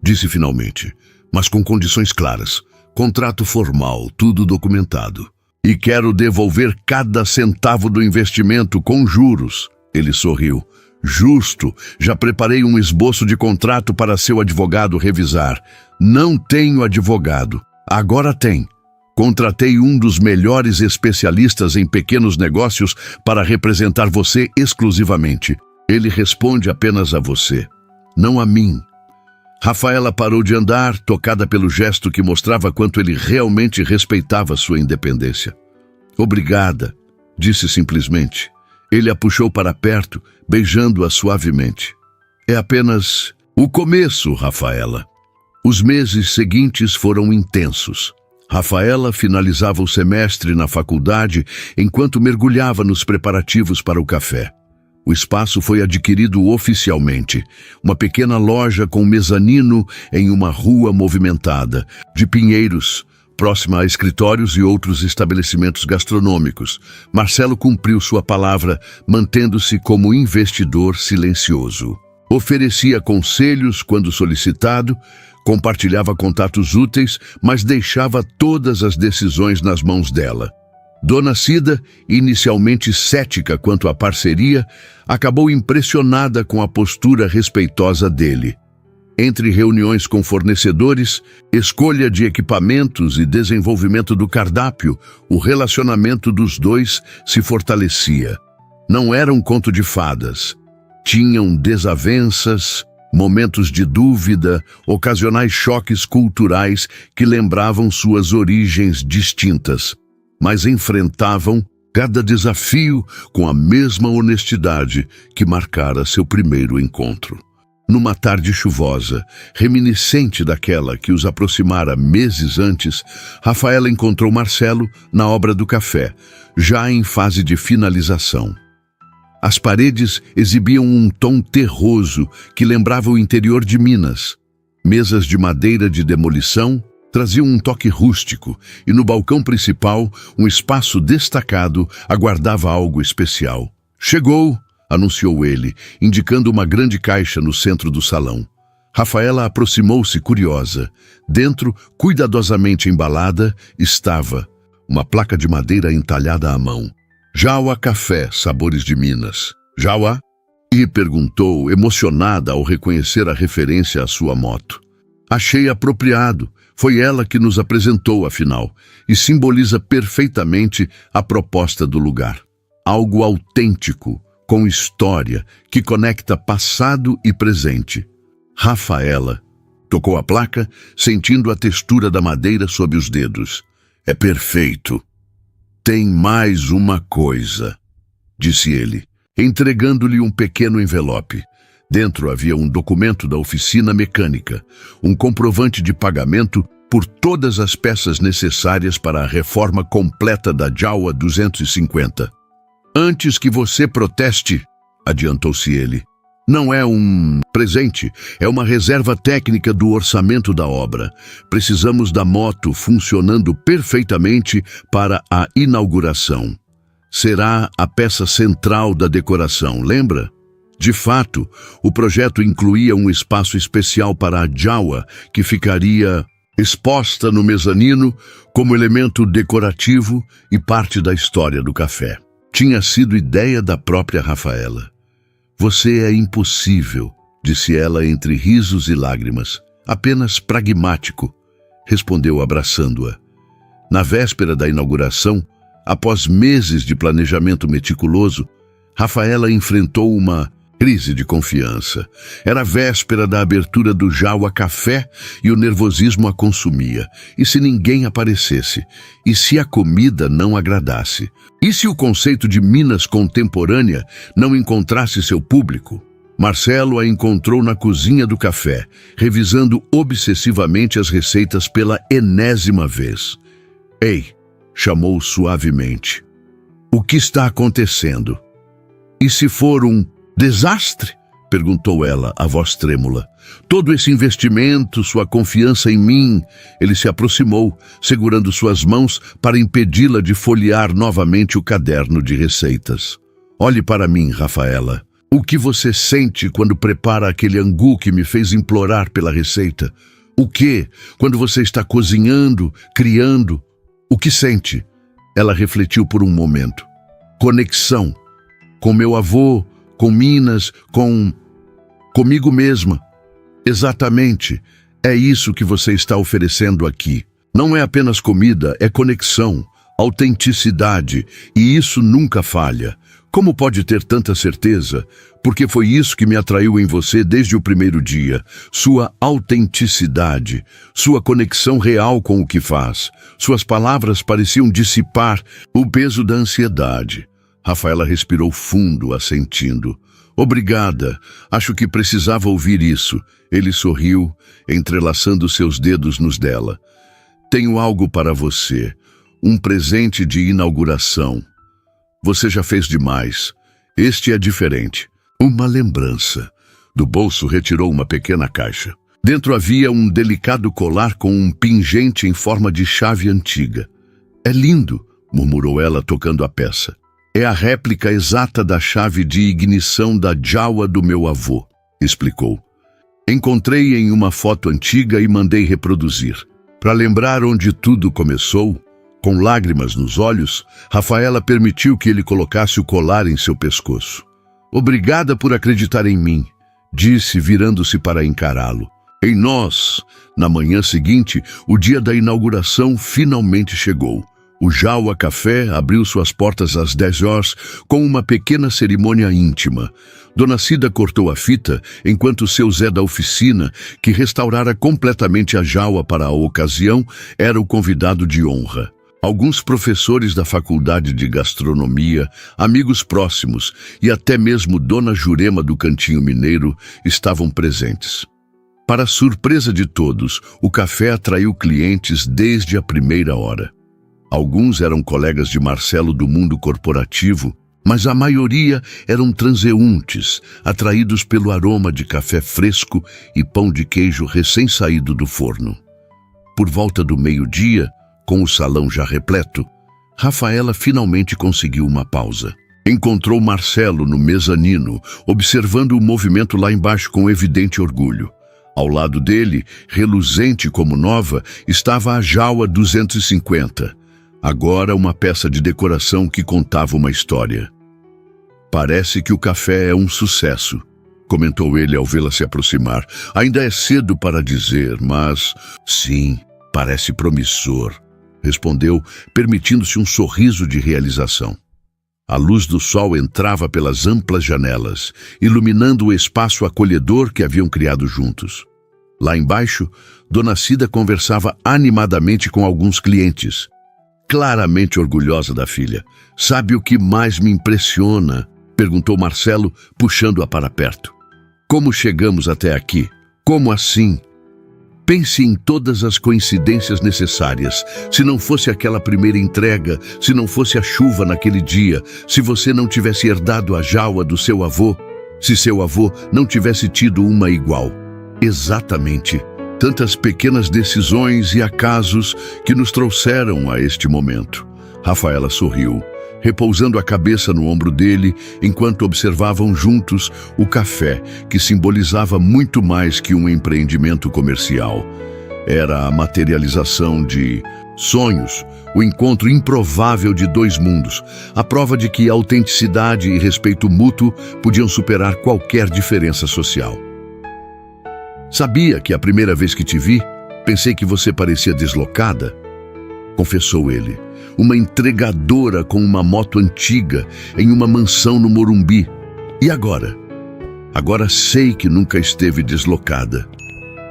disse finalmente, mas com condições claras. Contrato formal, tudo documentado. E quero devolver cada centavo do investimento com juros. Ele sorriu. Justo, já preparei um esboço de contrato para seu advogado revisar. Não tenho advogado. Agora tem. Contratei um dos melhores especialistas em pequenos negócios para representar você exclusivamente. Ele responde apenas a você, não a mim. Rafaela parou de andar, tocada pelo gesto que mostrava quanto ele realmente respeitava sua independência. Obrigada, disse simplesmente. Ele a puxou para perto, beijando-a suavemente. É apenas o começo, Rafaela. Os meses seguintes foram intensos. Rafaela finalizava o semestre na faculdade enquanto mergulhava nos preparativos para o café. O espaço foi adquirido oficialmente, uma pequena loja com mezanino em uma rua movimentada, de Pinheiros, próxima a escritórios e outros estabelecimentos gastronômicos. Marcelo cumpriu sua palavra, mantendo-se como investidor silencioso. Oferecia conselhos quando solicitado, compartilhava contatos úteis, mas deixava todas as decisões nas mãos dela. Dona Cida, inicialmente cética quanto à parceria, acabou impressionada com a postura respeitosa dele. Entre reuniões com fornecedores, escolha de equipamentos e desenvolvimento do cardápio, o relacionamento dos dois se fortalecia. Não era um conto de fadas. Tinham desavenças, momentos de dúvida, ocasionais choques culturais que lembravam suas origens distintas, mas enfrentavam cada desafio com a mesma honestidade que marcara seu primeiro encontro. Numa tarde chuvosa, reminiscente daquela que os aproximara meses antes, Rafaela encontrou Marcelo na obra do café, já em fase de finalização. As paredes exibiam um tom terroso que lembrava o interior de Minas. Mesas de madeira de demolição, traziam um toque rústico e no balcão principal, um espaço destacado aguardava algo especial. "Chegou", anunciou ele, indicando uma grande caixa no centro do salão. Rafaela aproximou-se curiosa. Dentro, cuidadosamente embalada, estava uma placa de madeira entalhada à mão. "Jawa Café, sabores de Minas." "Jawa?" E perguntou, emocionada ao reconhecer a referência à sua moto. "Achei apropriado. Foi ela que nos apresentou, afinal, e simboliza perfeitamente a proposta do lugar. Algo autêntico, com história, que conecta passado e presente." Rafaela tocou a placa, sentindo a textura da madeira sob os dedos. "É perfeito." "Tem mais uma coisa", disse ele, entregando-lhe um pequeno envelope. Dentro havia um documento da oficina mecânica, um comprovante de pagamento por todas as peças necessárias para a reforma completa da Jawa 250. "Antes que você proteste", adiantou-se ele, "não é um presente, é uma reserva técnica do orçamento da obra. Precisamos da moto funcionando perfeitamente para a inauguração. Será a peça central da decoração, lembra?" De fato, o projeto incluía um espaço especial para a Jawa, que ficaria exposta no mezanino como elemento decorativo e parte da história do café. Tinha sido ideia da própria Rafaela. "Você é impossível", disse ela entre risos e lágrimas. "Apenas pragmático", respondeu abraçando-a. Na véspera da inauguração, após meses de planejamento meticuloso, Rafaela enfrentou uma crise de confiança. Era a véspera da abertura do Jawa Café e o nervosismo a consumia. E se ninguém aparecesse? E se a comida não agradasse? E se o conceito de Minas contemporânea não encontrasse seu público? Marcelo a encontrou na cozinha do café, revisando obsessivamente as receitas pela enésima vez. "Ei", chamou suavemente. "O que está acontecendo?" "E se for um desastre?", perguntou ela, a voz trêmula. "Todo esse investimento, sua confiança em mim." Ele se aproximou, segurando suas mãos para impedi-la de folhear novamente o caderno de receitas. "Olhe para mim, Rafaela. O que você sente quando prepara aquele angu que me fez implorar pela receita? O que, quando você está cozinhando, criando? O que sente?" Ela refletiu por um momento. "Conexão. Com meu avô, com Minas, comigo mesma." "Exatamente. É isso que você está oferecendo aqui. Não é apenas comida, é conexão, autenticidade, e isso nunca falha. Como pode ter tanta certeza? Porque foi isso que me atraiu em você desde o primeiro dia. Sua autenticidade, sua conexão real com o que faz. Suas palavras pareciam dissipar o peso da ansiedade." Rafaela respirou fundo, assentindo. "Obrigada. Acho que precisava ouvir isso." Ele sorriu, entrelaçando seus dedos nos dela. "Tenho algo para você. Um presente de inauguração. Você já fez demais. Este é diferente. Uma lembrança." Do bolso retirou uma pequena caixa. Dentro havia um delicado colar com um pingente em forma de chave antiga. "É lindo", murmurou ela, tocando a peça. "É a réplica exata da chave de ignição da Jawa do meu avô", explicou. "Encontrei em uma foto antiga e mandei reproduzir. Para lembrar onde tudo começou." Com lágrimas nos olhos, Rafaela permitiu que ele colocasse o colar em seu pescoço. "Obrigada por acreditar em mim", disse, virando-se para encará-lo. Em nós, na manhã seguinte, o dia da inauguração finalmente chegou. O Jawa Café abriu suas portas às 10 horas com uma pequena cerimônia íntima. Dona Cida cortou a fita, enquanto seu Zé da oficina, que restaurara completamente a Jawa para a ocasião, era o convidado de honra. Alguns professores da faculdade de gastronomia, amigos próximos e até mesmo Dona Jurema do Cantinho Mineiro estavam presentes. Para surpresa de todos, o café atraiu clientes desde a primeira hora. Alguns eram colegas de Marcelo do mundo corporativo, mas a maioria eram transeuntes, atraídos pelo aroma de café fresco e pão de queijo recém-saído do forno. Por volta do meio-dia, com o salão já repleto, Rafaela finalmente conseguiu uma pausa. Encontrou Marcelo no mezanino, observando o movimento lá embaixo com evidente orgulho. Ao lado dele, reluzente como nova, estava a Jawa 250. Agora uma peça de decoração que contava uma história. "Parece que o café é um sucesso", comentou ele ao vê-la se aproximar. "Ainda é cedo para dizer, mas sim, parece promissor", respondeu, permitindo-se um sorriso de realização. A luz do sol entrava pelas amplas janelas, iluminando o espaço acolhedor que haviam criado juntos. Lá embaixo, Dona Cida conversava animadamente com alguns clientes, claramente orgulhosa da filha. "Sabe o que mais me impressiona?", perguntou Marcelo, puxando-a para perto. "Como chegamos até aqui? Como assim? Pense em todas as coincidências necessárias. Se não fosse aquela primeira entrega, se não fosse a chuva naquele dia, se você não tivesse herdado a Jawa do seu avô, se seu avô não tivesse tido uma igual. Exatamente. Tantas pequenas decisões e acasos que nos trouxeram a este momento." Rafaela sorriu, repousando a cabeça no ombro dele, enquanto observavam juntos o café, que simbolizava muito mais que um empreendimento comercial. Era a materialização de sonhos, o encontro improvável de dois mundos, a prova de que autenticidade e respeito mútuo podiam superar qualquer diferença social. "Sabia que a primeira vez que te vi, pensei que você parecia deslocada?", confessou ele. "Uma entregadora com uma moto antiga em uma mansão no Morumbi. E agora? Agora sei que nunca esteve deslocada.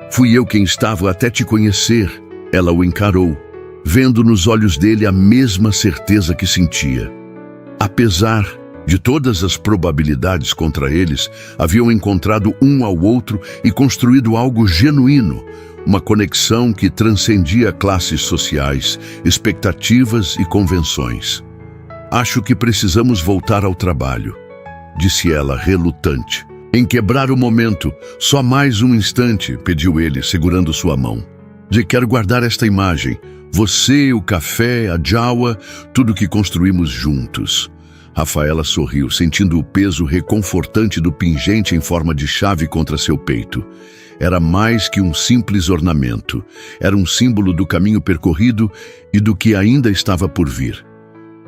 Fui eu quem estava até te conhecer." Ela o encarou, vendo nos olhos dele a mesma certeza que sentia. Apesar de todas as probabilidades contra eles, haviam encontrado um ao outro e construído algo genuíno, uma conexão que transcendia classes sociais, expectativas e convenções. "Acho que precisamos voltar ao trabalho", disse ela, relutante. "Em quebrar o momento, só mais um instante", pediu ele, segurando sua mão. "Quero guardar esta imagem. Você, o café, a Jawa, tudo que construímos juntos." Rafaela sorriu, sentindo o peso reconfortante do pingente em forma de chave contra seu peito. Era mais que um simples ornamento. Era um símbolo do caminho percorrido e do que ainda estava por vir.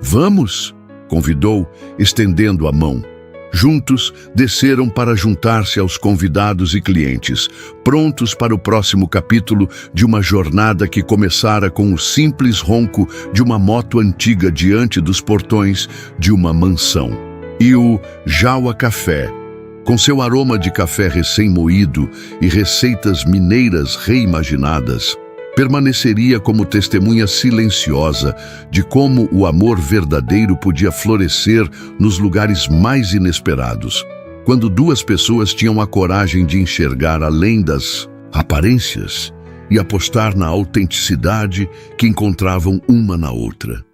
"Vamos?", convidou, estendendo a mão. Juntos, desceram para juntar-se aos convidados e clientes, prontos para o próximo capítulo de uma jornada que começara com o simples ronco de uma moto antiga diante dos portões de uma mansão. E o Jawa Café, com seu aroma de café recém-moído e receitas mineiras reimaginadas, permaneceria como testemunha silenciosa de como o amor verdadeiro podia florescer nos lugares mais inesperados, quando duas pessoas tinham a coragem de enxergar além das aparências e apostar na autenticidade que encontravam uma na outra.